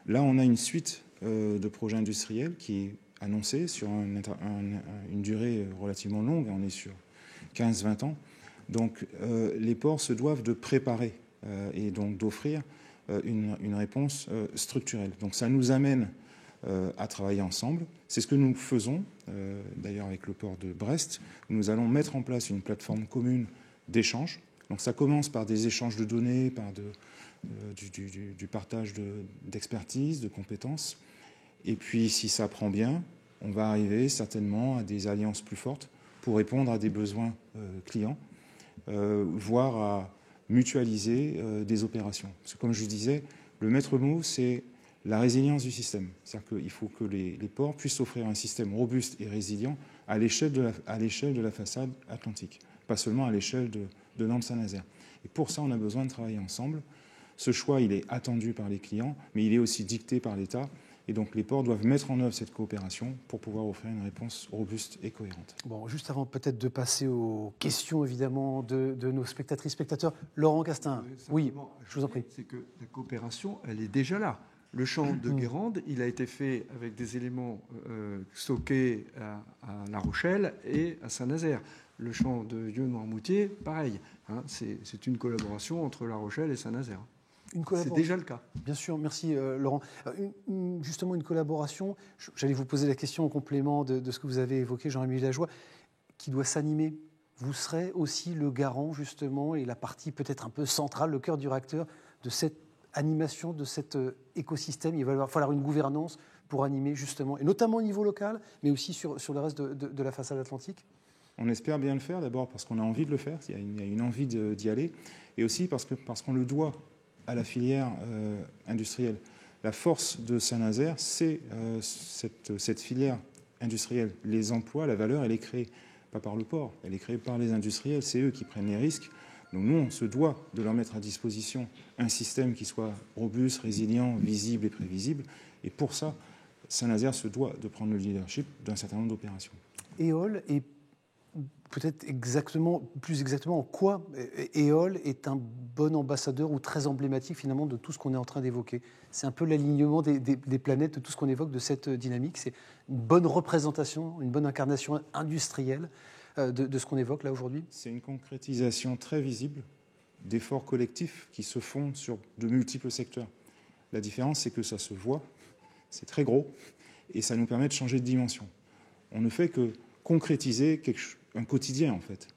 Là, on a une suite de projets industriels qui est annoncée sur une durée relativement longue, on est sur 15-20 ans. Donc les ports se doivent de préparer et donc d'offrir une réponse structurelle. Donc ça nous amène à travailler ensemble. C'est ce que nous faisons, d'ailleurs avec le port de Brest, où nous allons mettre en place une plateforme commune d'échange. Donc ça commence par des échanges de données, par du partage d'expertise, de compétences. Et puis si ça prend bien, on va arriver certainement à des alliances plus fortes pour répondre à des besoins clients, voire à mutualiser des opérations. Parce que comme je disais, le maître mot, c'est la résilience du système. C'est-à-dire qu'il faut que les ports puissent offrir un système robuste et résilient à l'échelle de la façade atlantique, pas seulement à l'échelle de Nantes-Saint-Nazaire. Et pour ça, on a besoin de travailler ensemble. Ce choix, il est attendu par les clients, mais il est aussi dicté par l'État. Et donc les ports doivent mettre en œuvre cette coopération pour pouvoir offrir une réponse robuste et cohérente. Bon, juste avant peut-être de passer aux questions évidemment de nos spectatrices, spectateurs, Laurent Castin, oui, je vous en prie. C'est que la coopération, elle est déjà là. Le champ de Guérande, il a été fait avec des éléments stockés à La Rochelle et à Saint-Nazaire. Le champ de Vieux-Noirmoutier, pareil. C'est une collaboration entre La Rochelle et Saint-Nazaire. C'est déjà le cas. Bien sûr, merci Laurent. Justement, une collaboration, j'allais vous poser la question en complément de ce que vous avez évoqué, Jean-Rémy Villageois, qui doit s'animer vous serez aussi le garant, justement, et la partie peut-être un peu centrale, le cœur du réacteur, de cette animation, de cet écosystème. Il va falloir une gouvernance pour animer, justement, et notamment au niveau local, mais aussi sur le reste de la façade atlantique. On espère bien le faire, d'abord parce qu'on a envie de le faire, il y a une envie d'y aller, et aussi parce qu'on le doit à la filière industrielle. La force de Saint-Nazaire, c'est cette filière industrielle. Les emplois, la valeur, elle est créée pas par le port, elle est créée par les industriels, c'est eux qui prennent les risques. Donc nous, on se doit de leur mettre à disposition un système qui soit robuste, résilient, visible et prévisible, et pour ça, Saint-Nazaire se doit de prendre le leadership d'un certain nombre d'opérations. Éole est peut-être plus exactement en quoi Éole est un bon ambassadeur ou très emblématique finalement de tout ce qu'on est en train d'évoquer. C'est un peu l'alignement des planètes, de tout ce qu'on évoque de cette dynamique. C'est une bonne représentation, une bonne incarnation industrielle de ce qu'on évoque là aujourd'hui. C'est une concrétisation très visible d'efforts collectifs qui se font sur de multiples secteurs. La différence, c'est que ça se voit, c'est très gros, et ça nous permet de changer de dimension. On ne fait que concrétiser un quotidien, en fait.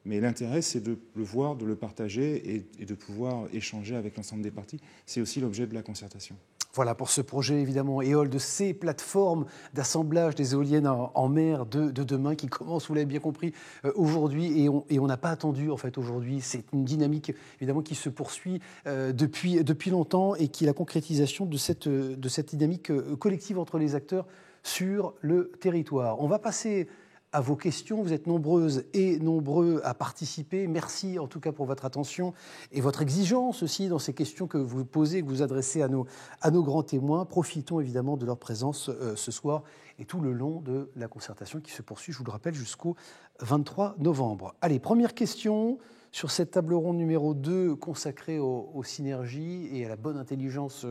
Mais l'intérêt, c'est de le voir, de le partager et de pouvoir échanger avec l'ensemble des parties. C'est aussi l'objet de la concertation. Voilà pour ce projet, évidemment, Éole, de ces plateformes d'assemblage des éoliennes en mer de demain qui commence, vous l'avez bien compris, aujourd'hui. Et on n'a pas attendu, en fait, aujourd'hui. C'est une dynamique, évidemment, qui se poursuit depuis longtemps et qui est la concrétisation de cette dynamique collective entre les acteurs sur le territoire. On va passer à vos questions. Vous êtes nombreuses et nombreux à participer. Merci en tout cas pour votre attention et votre exigence aussi dans ces questions que vous posez, que vous adressez à nos grands témoins. Profitons évidemment de leur présence ce soir et tout le long de la concertation qui se poursuit, je vous le rappelle, jusqu'au 23 novembre. Allez, première question sur cette table ronde numéro 2 consacrée aux synergies et à la bonne intelligence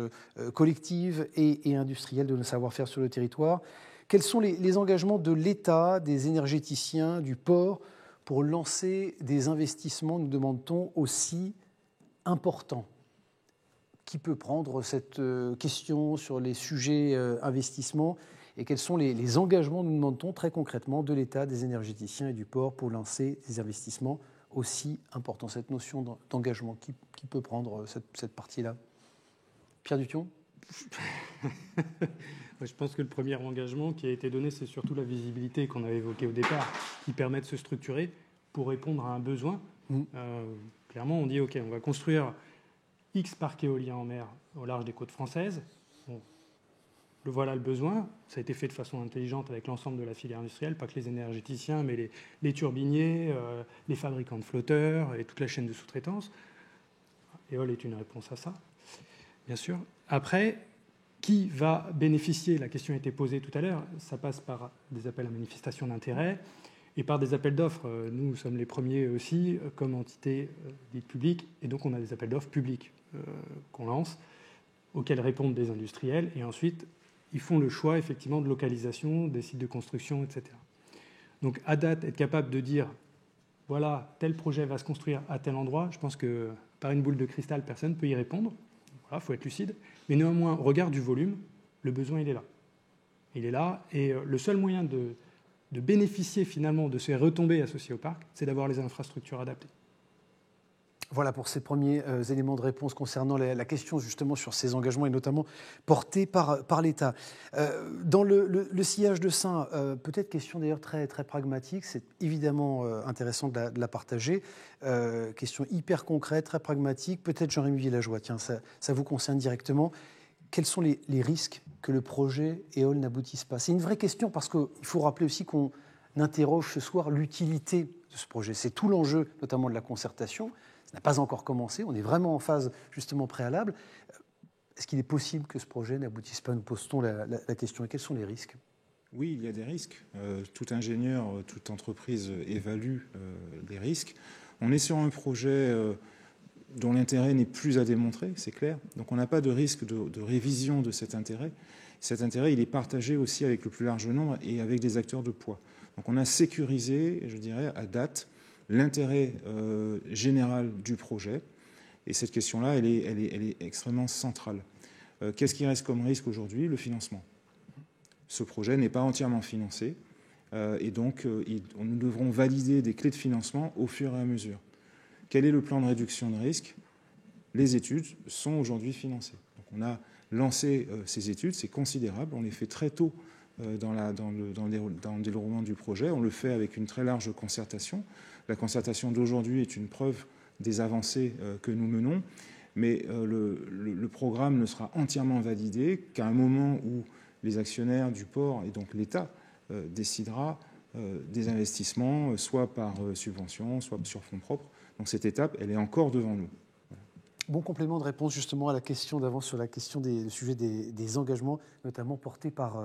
collective et industrielle de nos savoir-faire sur le territoire. Quels sont les engagements de l'État, des énergéticiens, du port pour lancer des investissements, nous demande-t-on, aussi importants? Qui peut prendre cette question sur les sujets investissements et quels sont les engagements, nous demande-t-on, très concrètement, de l'État, des énergéticiens et du port pour lancer des investissements aussi importants? Cette notion d'engagement, qui peut prendre cette partie-là? Pierre Duthon? Je pense que le premier engagement qui a été donné, c'est surtout la visibilité qu'on avait évoquée au départ, qui permet de se structurer pour répondre à un besoin. Clairement, on dit, OK, on va construire X parcs éoliens en mer au large des côtes françaises. Bon, voilà le besoin. Ça a été fait de façon intelligente avec l'ensemble de la filière industrielle, pas que les énergéticiens, mais les turbiniers, les fabricants de flotteurs et toute la chaîne de sous-traitance. Éole est une réponse à ça, bien sûr. Après, qui va bénéficier? La question a été posée tout à l'heure. Ça passe par des appels à manifestation d'intérêt et par des appels d'offres. Nous sommes les premiers aussi comme entité dite publique, et donc on a des appels d'offres publics qu'on lance, auxquels répondent des industriels, et ensuite ils font le choix effectivement de localisation des sites de construction, etc. Donc à date, être capable de dire voilà, tel projet va se construire à tel endroit, je pense que par une boule de cristal, personne ne peut y répondre. Il faut être lucide, mais néanmoins, au regard du volume, le besoin, il est là. Il est là, et le seul moyen de bénéficier finalement de ces retombées associées au parc, c'est d'avoir les infrastructures adaptées. Voilà pour ces premiers éléments de réponse concernant la question justement sur ces engagements et notamment portés par l'État. Dans le sillage de ça, peut-être question d'ailleurs très, très pragmatique, c'est évidemment intéressant de la partager. Question hyper concrète, très pragmatique, peut-être Jean-Rémy Villageois, tiens, ça vous concerne directement. Quels sont les risques que le projet Éole n'aboutisse pas? C'est une vraie question parce qu'il faut rappeler aussi qu'on interroge ce soir l'utilité de ce projet. C'est tout l'enjeu notamment de la concertation. Ça n'a pas encore commencé, on est vraiment en phase justement préalable. Est-ce qu'il est possible que ce projet n'aboutisse pas? Nous pose-t-on la question. Et quels sont les risques? Oui, il y a des risques. Tout ingénieur, toute entreprise évalue les risques. On est sur un projet dont l'intérêt n'est plus à démontrer, c'est clair. Donc on n'a pas de risque de révision de cet intérêt. Cet intérêt, il est partagé aussi avec le plus large nombre et avec des acteurs de poids. Donc on a sécurisé, je dirais, à date, l'intérêt général du projet. Et cette question-là, elle est extrêmement centrale. Qu'est-ce qui reste comme risque aujourd'hui? Le financement. Ce projet n'est pas entièrement financé. Et donc, nous devrons valider des clés de financement au fur et à mesure. Quel est le plan de réduction de risque? Les études sont aujourd'hui financées. Donc, on a lancé ces études, c'est considérable. On les fait très tôt dans le déroulement du projet. On le fait avec une très large concertation. La concertation d'aujourd'hui est une preuve des avancées que nous menons. Mais le programme ne sera entièrement validé qu'à un moment où les actionnaires du port et donc l'État décidera des investissements, soit par subvention, soit sur fonds propres. Donc cette étape, elle est encore devant nous. Voilà. Bon complément de réponse justement à la question d'avant sur la question du sujet des engagements, notamment portés par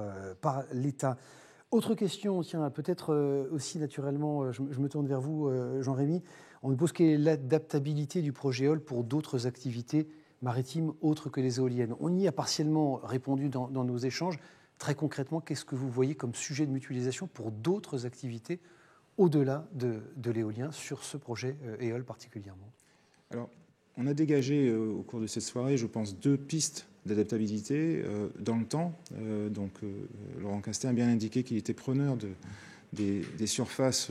l'État. Autre question, tiens, peut-être aussi naturellement, je me tourne vers vous, Jean-Rémy. On nous pose quelle est l'adaptabilité du projet EOL pour d'autres activités maritimes autres que les éoliennes. On y a partiellement répondu dans nos échanges. Très concrètement, qu'est-ce que vous voyez comme sujet de mutualisation pour d'autres activités au-delà de l'éolien sur ce projet EOL particulièrement? Alors, on a dégagé au cours de cette soirée, je pense, 2 pistes d'adaptabilité dans le temps. Laurent Castet a bien indiqué qu'il était preneur des surfaces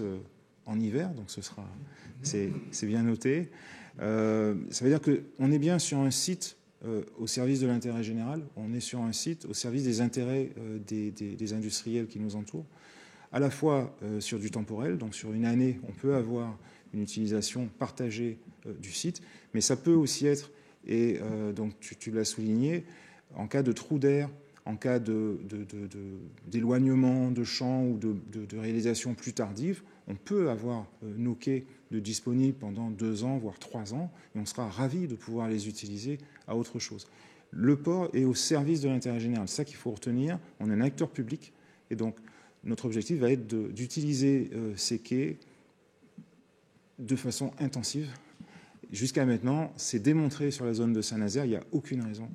en hiver, donc c'est bien noté. Ça veut dire qu'on est bien sur un site au service de l'intérêt général, on est sur un site au service des intérêts des industriels qui nous entourent, à la fois sur du temporel, donc sur une année, on peut avoir une utilisation partagée du site, mais ça peut aussi être, et donc tu l'as souligné, en cas de trou d'air, en cas d'éloignement de champs ou de réalisation plus tardive, on peut avoir nos quais disponibles pendant 2 ans, voire 3 ans, et on sera ravis de pouvoir les utiliser à autre chose. Le port est au service de l'intérêt général. C'est ça qu'il faut retenir. On est un acteur public, et donc notre objectif va être d'utiliser ces quais de façon intensive. Jusqu'à maintenant, c'est démontré sur la zone de Saint-Nazaire, il n'y a aucune raison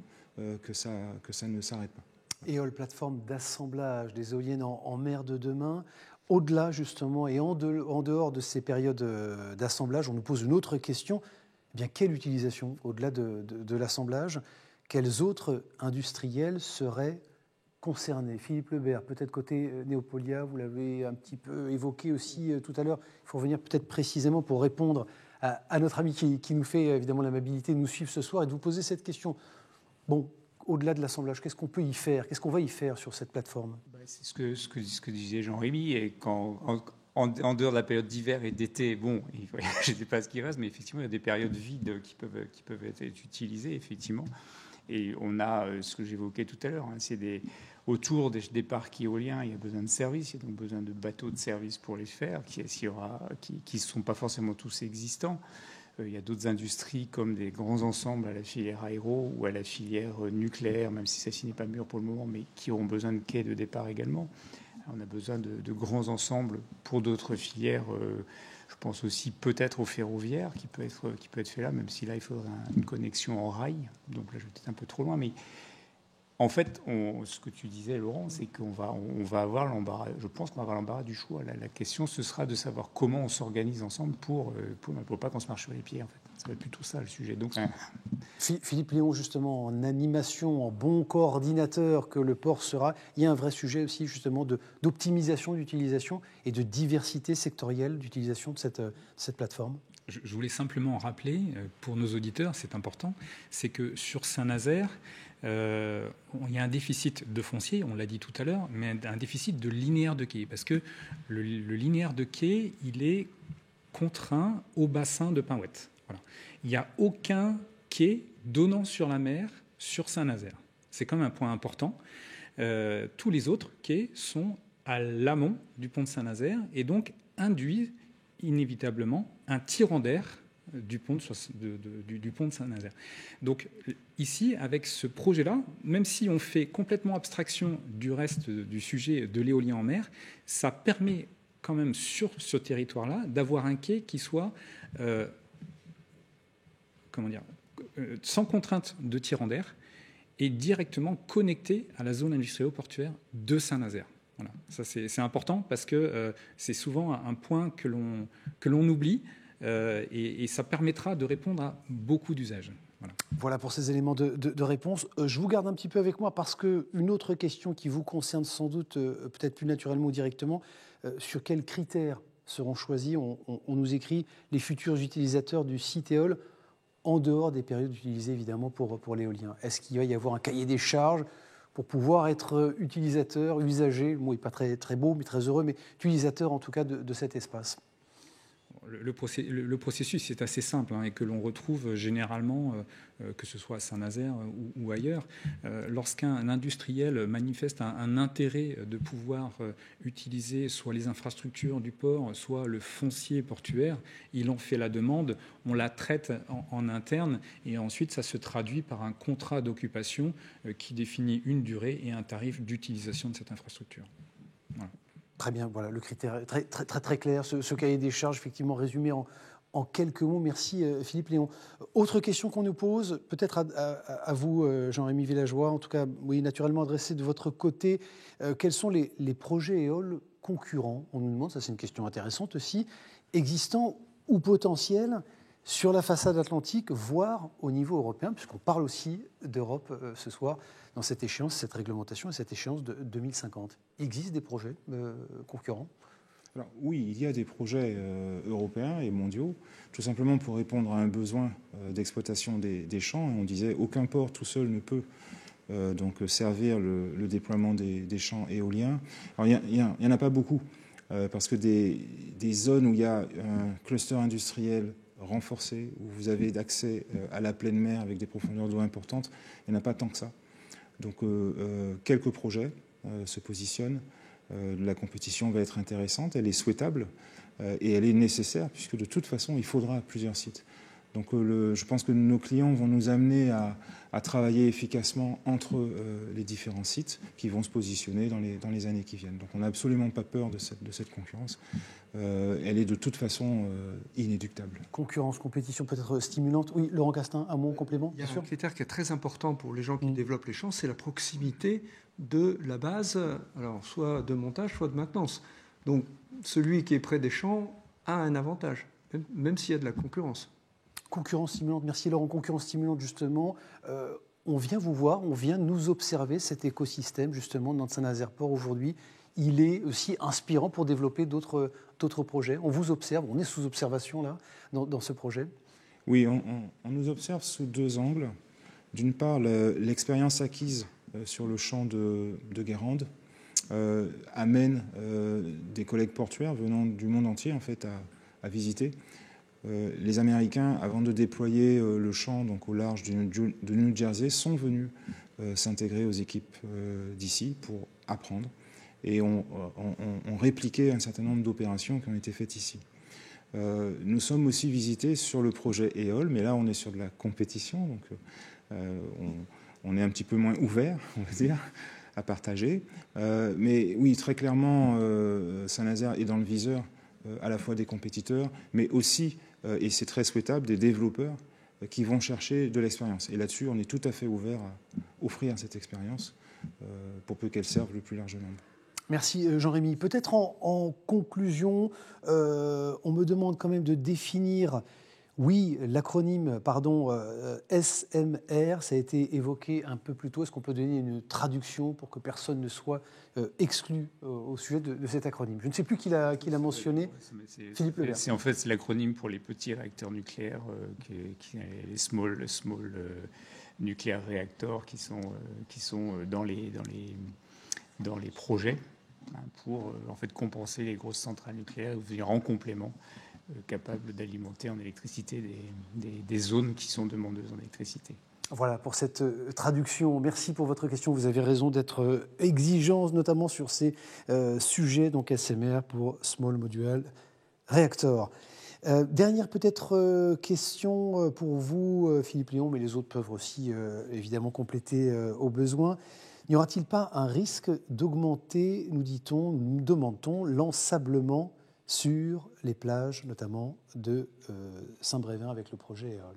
que ça ne s'arrête pas. EOL, plateforme d'assemblage des éoliennes en mer de demain. Au-delà, justement, et en dehors de ces périodes d'assemblage, on nous pose une autre question. Eh bien, quelle utilisation, au-delà de l'assemblage, quels autres industriels seraient concernés? Philippe Lebert, peut-être côté Néopolia, vous l'avez un petit peu évoqué aussi tout à l'heure. Il faut revenir peut-être précisément pour répondre à notre ami qui nous fait évidemment l'amabilité de nous suivre ce soir et de vous poser cette question. Bon, au-delà de l'assemblage, qu'est-ce qu'on peut y faire? Qu'est-ce qu'on va y faire sur cette plateforme? C'est ce que disait Jean-Rémy. Et en dehors de la période d'hiver et d'été, bon, je ne sais pas ce qui reste, mais effectivement, il y a des périodes vides qui peuvent être utilisées, effectivement. Et on a ce que j'évoquais tout à l'heure, hein, c'est autour des parcs éoliens, il y a besoin de services, il y a donc besoin de bateaux de service pour les faire, qui ne sont pas forcément tous existants. Il y a d'autres industries comme des grands ensembles à la filière aéro ou à la filière nucléaire, même si celle-ci n'est pas mûre pour le moment, mais qui auront besoin de quais de départ également. On a besoin de grands ensembles pour d'autres filières. Je pense aussi peut-être au ferroviaire qui peut être fait là, même si là il faudrait une connexion en rail. Donc là je vais peut-être un peu trop loin, mais en fait, ce que tu disais, Laurent, c'est qu'on va avoir l'embarras. Je pense qu'on va avoir l'embarras du choix. La question, ce sera de savoir comment on s'organise ensemble pour pas qu'on se marche sur les pieds. En fait, ça va être plutôt ça le sujet. Donc, Philippe Léon, justement, en animation, en bon coordinateur que le port sera, il y a un vrai sujet aussi justement d'optimisation d'utilisation et de diversité sectorielle d'utilisation de cette plateforme. Je voulais simplement rappeler, pour nos auditeurs, c'est important, c'est que sur Saint-Nazaire, il y a un déficit de foncier, on l'a dit tout à l'heure, mais un déficit de linéaire de quai, parce que le linéaire de quai, il est contraint au bassin de Pinhouette. Voilà. Il n'y a aucun quai donnant sur la mer sur Saint-Nazaire. C'est quand même un point important. Tous les autres quais sont à l'amont du pont de Saint-Nazaire et donc induisent inévitablement un tirant d'air du pont de Saint-Nazaire. Donc ici, avec ce projet-là, même si on fait complètement abstraction du reste du sujet de l'éolien en mer, ça permet quand même sur ce territoire-là d'avoir un quai qui soit sans contrainte de tirant d'air et directement connecté à la zone industrielle-portuaire de Saint-Nazaire. Voilà. Ça, c'est important parce que c'est souvent un point que l'on oublie et ça permettra de répondre à beaucoup d'usages. Voilà. Voilà pour ces éléments de réponse. Je vous garde un petit peu avec moi parce qu'une autre question qui vous concerne sans doute, peut-être plus naturellement ou directement, sur quels critères seront choisis, on nous écrit, les futurs utilisateurs du site Éole en dehors des périodes utilisées évidemment pour l'éolien. Est-ce qu'il va y avoir un cahier des charges pour pouvoir être utilisateur, usager, le mot n'est pas très, très beau mais très heureux, mais utilisateur en tout cas de cet espace? Le processus est assez simple et que l'on retrouve généralement, que ce soit à Saint-Nazaire ou ailleurs. Lorsqu'un industriel manifeste un intérêt de pouvoir utiliser soit les infrastructures du port, soit le foncier portuaire, il en fait la demande, on la traite en interne et ensuite ça se traduit par un contrat d'occupation qui définit une durée et un tarif d'utilisation de cette infrastructure. Voilà. Très bien, voilà, le critère est très, très, très, très clair. Ce cahier des charges, effectivement, résumé en quelques mots. Merci, Philippe Léon. Autre question qu'on nous pose, peut-être à vous, Jean-Rémy Villageois, en tout cas, oui, naturellement adressé de votre côté. Quels sont les projets Éole concurrents? On nous demande, ça c'est une question intéressante aussi, existants ou potentiels sur la façade atlantique, voire au niveau européen, puisqu'on parle aussi d'Europe ce soir, dans cette échéance, cette réglementation et cette échéance de 2050. Il existe des projets concurrents? Alors, oui, il y a des projets européens et mondiaux, tout simplement pour répondre à un besoin d'exploitation des champs. On disait aucun port tout seul ne peut donc servir le déploiement des champs éoliens. Alors, il n'y en a pas beaucoup, parce que des zones où il y a un cluster industriel renforcé, où vous avez accès à la pleine mer avec des profondeurs d'eau importantes, il n'y en a pas tant que ça. Donc quelques projets se positionnent. La compétition va être intéressante, elle est souhaitable et elle est nécessaire, puisque de toute façon, il faudra plusieurs sites. Donc je pense que nos clients vont nous amener à travailler efficacement entre les différents sites qui vont se positionner dans les années qui viennent. Donc on n'a absolument pas peur de cette concurrence. Elle est de toute façon inéluctable. Concurrence, compétition peut-être stimulante. Oui, Laurent Castin, un mot en complément? Il y a un critère qui est très important pour les gens qui développent les champs, c'est la proximité de la base, alors soit de montage, soit de maintenance. Donc celui qui est près des champs a un avantage, même s'il y a de la concurrence. Concurrence stimulante, merci Laurent. Concurrence stimulante, justement, on vient vous voir, on vient nous observer cet écosystème, justement, dans Saint-Nazaire Port aujourd'hui. Il est aussi inspirant pour développer d'autres projets. On vous observe, on est sous observation, là, dans ce projet. Oui, on nous observe sous deux angles. D'une part, l'expérience acquise sur le champ de Guérande amène des collègues portuaires venant du monde entier, en fait, à visiter. Les Américains, avant de déployer le champ donc au large de New Jersey, sont venus s'intégrer aux équipes d'ici pour apprendre et ont répliqué un certain nombre d'opérations qui ont été faites ici. Nous sommes aussi visités sur le projet Éole, mais là on est sur de la compétition, donc on est un petit peu moins ouvert, on va dire, à partager. Mais oui, très clairement, Saint-Nazaire est dans le viseur à la fois des compétiteurs, mais aussi, et c'est très souhaitable, des développeurs qui vont chercher de l'expérience. Et là-dessus, on est tout à fait ouvert à offrir cette expérience pour peu qu'elle serve le plus large nombre. Merci Jean-Rémy. Peut-être en conclusion, on me demande quand même de définir, oui, l'acronyme, SMR, ça a été évoqué un peu plus tôt. Est-ce qu'on peut donner une traduction pour que personne ne soit exclu au sujet de cet acronyme? Je ne sais plus qui l'a mentionné. Philippe Lebert. C'est en fait c'est l'acronyme pour les petits réacteurs nucléaires, les small nuclear reactors qui sont dans les projets pour en fait compenser les grosses centrales nucléaires ou venir en complément capables d'alimenter en électricité des zones qui sont demandeuses en électricité. Voilà pour cette traduction. Merci pour votre question. Vous avez raison d'être exigeant, notamment sur ces sujets, donc SMR pour Small Modular Reactor. Dernière peut-être question pour vous, Philippe Léon, mais les autres peuvent aussi évidemment compléter au besoin. N'y aura-t-il pas un risque d'augmenter, nous demande-t-on, l'ensablement sur les plages, notamment de Saint-Brévin avec le projet Éole?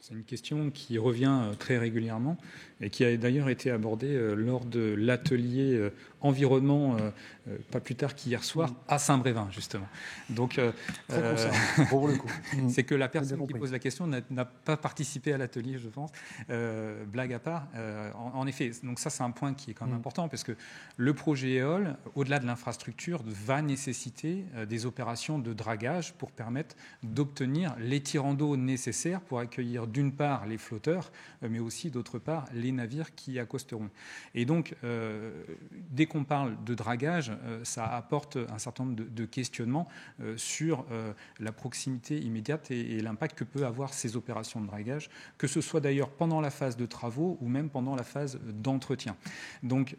C'est une question qui revient très régulièrement et qui a d'ailleurs été abordée lors de l'atelier environnement, pas plus tard qu'hier soir, à Saint-Brévin, justement. Donc, pour le coup. C'est que la personne qui pose la question n'a pas participé à l'atelier, je pense. Blague à part. En effet, donc ça, c'est un point qui est quand même important, parce que le projet EOL, au-delà de l'infrastructure, va nécessiter des opérations de dragage pour permettre d'obtenir les tirants d'eau nécessaires pour accueillir d'une part les flotteurs, mais aussi d'autre part les navires qui y accosteront. Et donc, dès qu'on parle de dragage, ça apporte un certain nombre de questionnements sur la proximité immédiate et l'impact que peut avoir ces opérations de dragage, que ce soit d'ailleurs pendant la phase de travaux ou même pendant la phase d'entretien. Donc,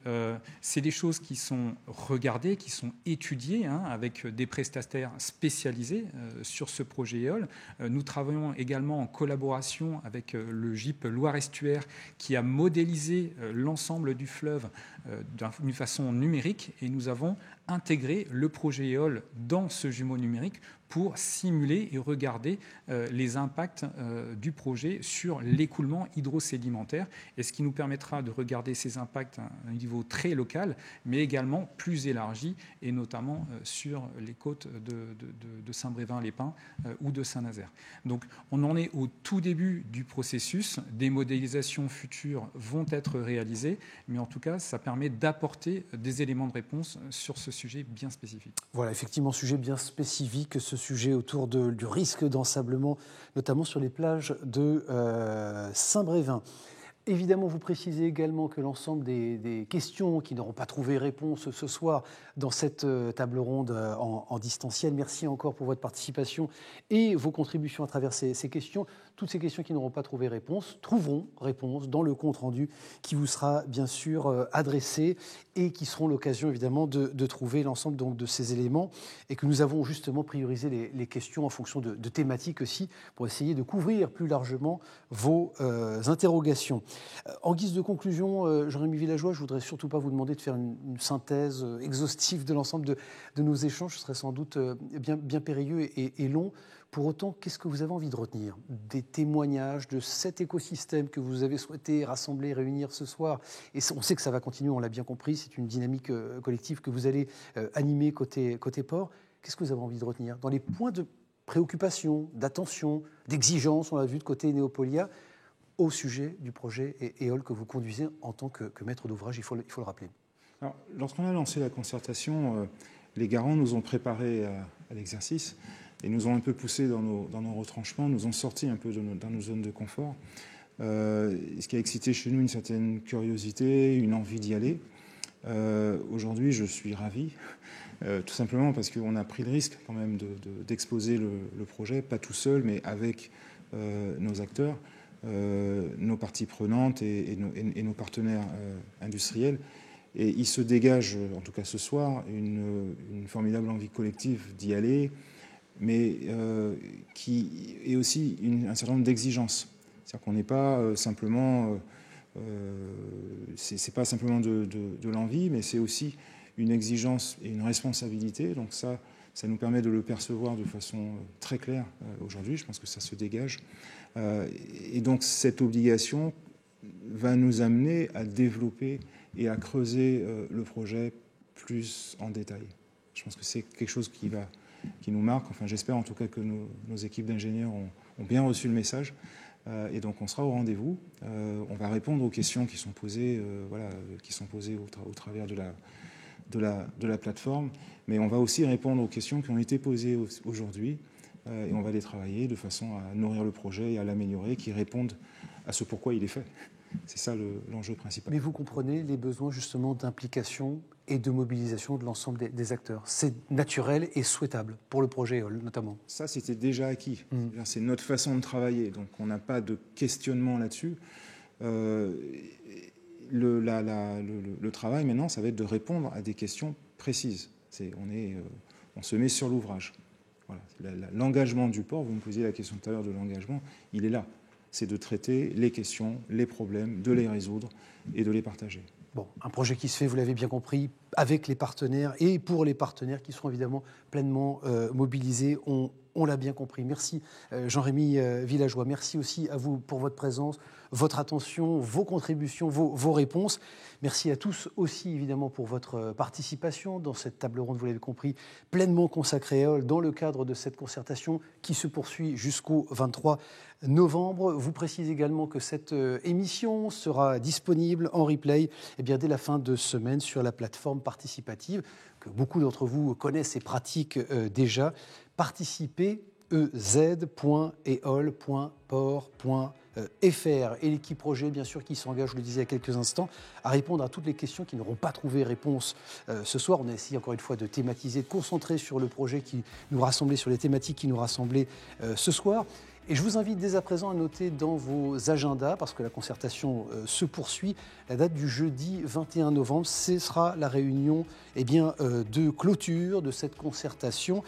c'est des choses qui sont regardées, qui sont étudiées avec des prestataires spécialisés sur ce projet EOL. Nous travaillons également en collaboration avec le GIP Loire-Estuaire qui a modélisé l'ensemble du fleuve d'une façon numérique, et nous avons intégré le projet EOL dans ce jumeau numérique pour simuler et regarder les impacts du projet sur l'écoulement hydrosédimentaire, et ce qui nous permettra de regarder ces impacts à un niveau très local, mais également plus élargi, et notamment sur les côtes de Saint-Brévin-les-Pins ou de Saint-Nazaire. Donc on en est au tout début du processus, des modélisations futures vont être réalisées, mais en tout cas ça permet d'apporter des éléments de réponse sur ce sujet bien spécifique. Voilà, effectivement, sujet bien spécifique, ce sujet autour du risque d'ensablement, notamment sur les plages de Saint-Brévin. Évidemment, vous précisez également que l'ensemble des questions qui n'auront pas trouvé réponse ce soir dans cette table ronde en distanciel, merci encore pour votre participation et vos contributions à travers ces questions. Toutes ces questions qui n'auront pas trouvé réponse trouveront réponse dans le compte-rendu qui vous sera bien sûr adressé et qui seront l'occasion évidemment de trouver l'ensemble donc, de ces éléments, et que nous avons justement priorisé les questions en fonction de thématiques aussi pour essayer de couvrir plus largement vos interrogations. En guise de conclusion, Jean-Rémy Villageois, je ne voudrais surtout pas vous demander de faire une synthèse exhaustive de l'ensemble de nos échanges, ce serait sans doute bien périlleux et long. Pour autant, qu'est-ce que vous avez envie de retenir des témoignages de cet écosystème que vous avez souhaité rassembler, réunir ce soir? Et on sait que ça va continuer, on l'a bien compris, c'est une dynamique collective que vous allez animer côté port. Qu'est-ce que vous avez envie de retenir dans les points de préoccupation, d'attention, d'exigence, on l'a vu de côté Néopolia, au sujet du projet EOL que vous conduisez en tant que maître d'ouvrage, il faut le rappeler. Alors, lorsqu'on a lancé la concertation, les garants nous ont préparés à l'exercice et nous ont un peu poussés dans nos retranchements, nous ont sortis un peu dans nos zones de confort, ce qui a excité chez nous une certaine curiosité, une envie d'y aller. Aujourd'hui, je suis ravi, tout simplement parce qu'on a pris le risque quand même d'exposer le projet, pas tout seul, mais avec nos acteurs, nos parties prenantes et nos partenaires industriels. Et il se dégage, en tout cas ce soir, une formidable envie collective d'y aller, mais qui est aussi un certain nombre d'exigences. C'est-à-dire qu'on n'est pas simplement... c'est pas simplement de l'envie, mais c'est aussi une exigence et une responsabilité. Donc ça nous permet de le percevoir de façon très claire aujourd'hui. Je pense que ça se dégage. Et donc cette obligation va nous amener à développer et à creuser le projet plus en détail. Je pense que c'est quelque chose qui nous marque. Enfin, j'espère en tout cas que nos équipes d'ingénieurs ont bien reçu le message. Et donc on sera au rendez-vous. On va répondre aux questions qui sont posées, au travers de la plateforme. Mais on va aussi répondre aux questions qui ont été posées aujourd'hui. Et on va les travailler de façon à nourrir le projet et à l'améliorer, qui répondent à ce pourquoi il est fait. C'est ça l'enjeu principal. Mais vous comprenez les besoins justement d'implication et de mobilisation de l'ensemble des acteurs. C'est naturel et souhaitable pour le projet EOL notamment. Ça, c'était déjà acquis. C'est notre façon de travailler. Donc on n'a pas de questionnement là-dessus. Le travail maintenant, ça va être de répondre à des questions précises. On se met sur l'ouvrage. Voilà. L'engagement du port, vous me posiez la question tout à l'heure de l'engagement, il est là. C'est de traiter les questions, les problèmes, de les résoudre et de les partager. Bon, un projet qui se fait, vous l'avez bien compris, avec les partenaires et pour les partenaires qui seront évidemment pleinement mobilisés. On l'a bien compris. Merci Jean-Rémy Villageois. Merci aussi à vous pour votre présence, votre attention, vos contributions, vos réponses. Merci à tous aussi, évidemment, pour votre participation dans cette table ronde, vous l'avez compris, pleinement consacrée à EOL dans le cadre de cette concertation qui se poursuit jusqu'au 23 novembre. Vous précise également que cette émission sera disponible en replay dès la fin de semaine sur la plateforme participative que beaucoup d'entre vous connaissent et pratiquent déjà. Participez ez.eol.port.fr et l'équipe projet, bien sûr, qui s'engage, je le disais il y a quelques instants, à répondre à toutes les questions qui n'auront pas trouvé réponse ce soir. On a essayé encore une fois de thématiser, de concentrer sur le projet qui nous rassemblait, sur les thématiques qui nous rassemblaient ce soir. Et je vous invite dès à présent à noter dans vos agendas, parce que la concertation se poursuit, la date du jeudi 21 novembre, ce sera la réunion de clôture de cette concertation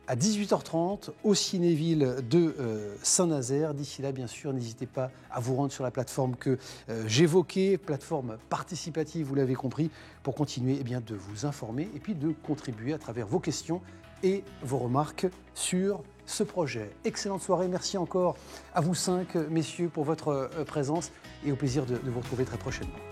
à 18h30 au Cinéville de Saint-Nazaire. D'ici là, bien sûr, n'hésitez pas à vous rendre sur la plateforme que j'évoquais, plateforme participative, vous l'avez compris, pour continuer de vous informer et puis de contribuer à travers vos questions et vos remarques sur ce projet. Excellente soirée, merci encore à vous 5, messieurs, pour votre présence et au plaisir de vous retrouver très prochainement.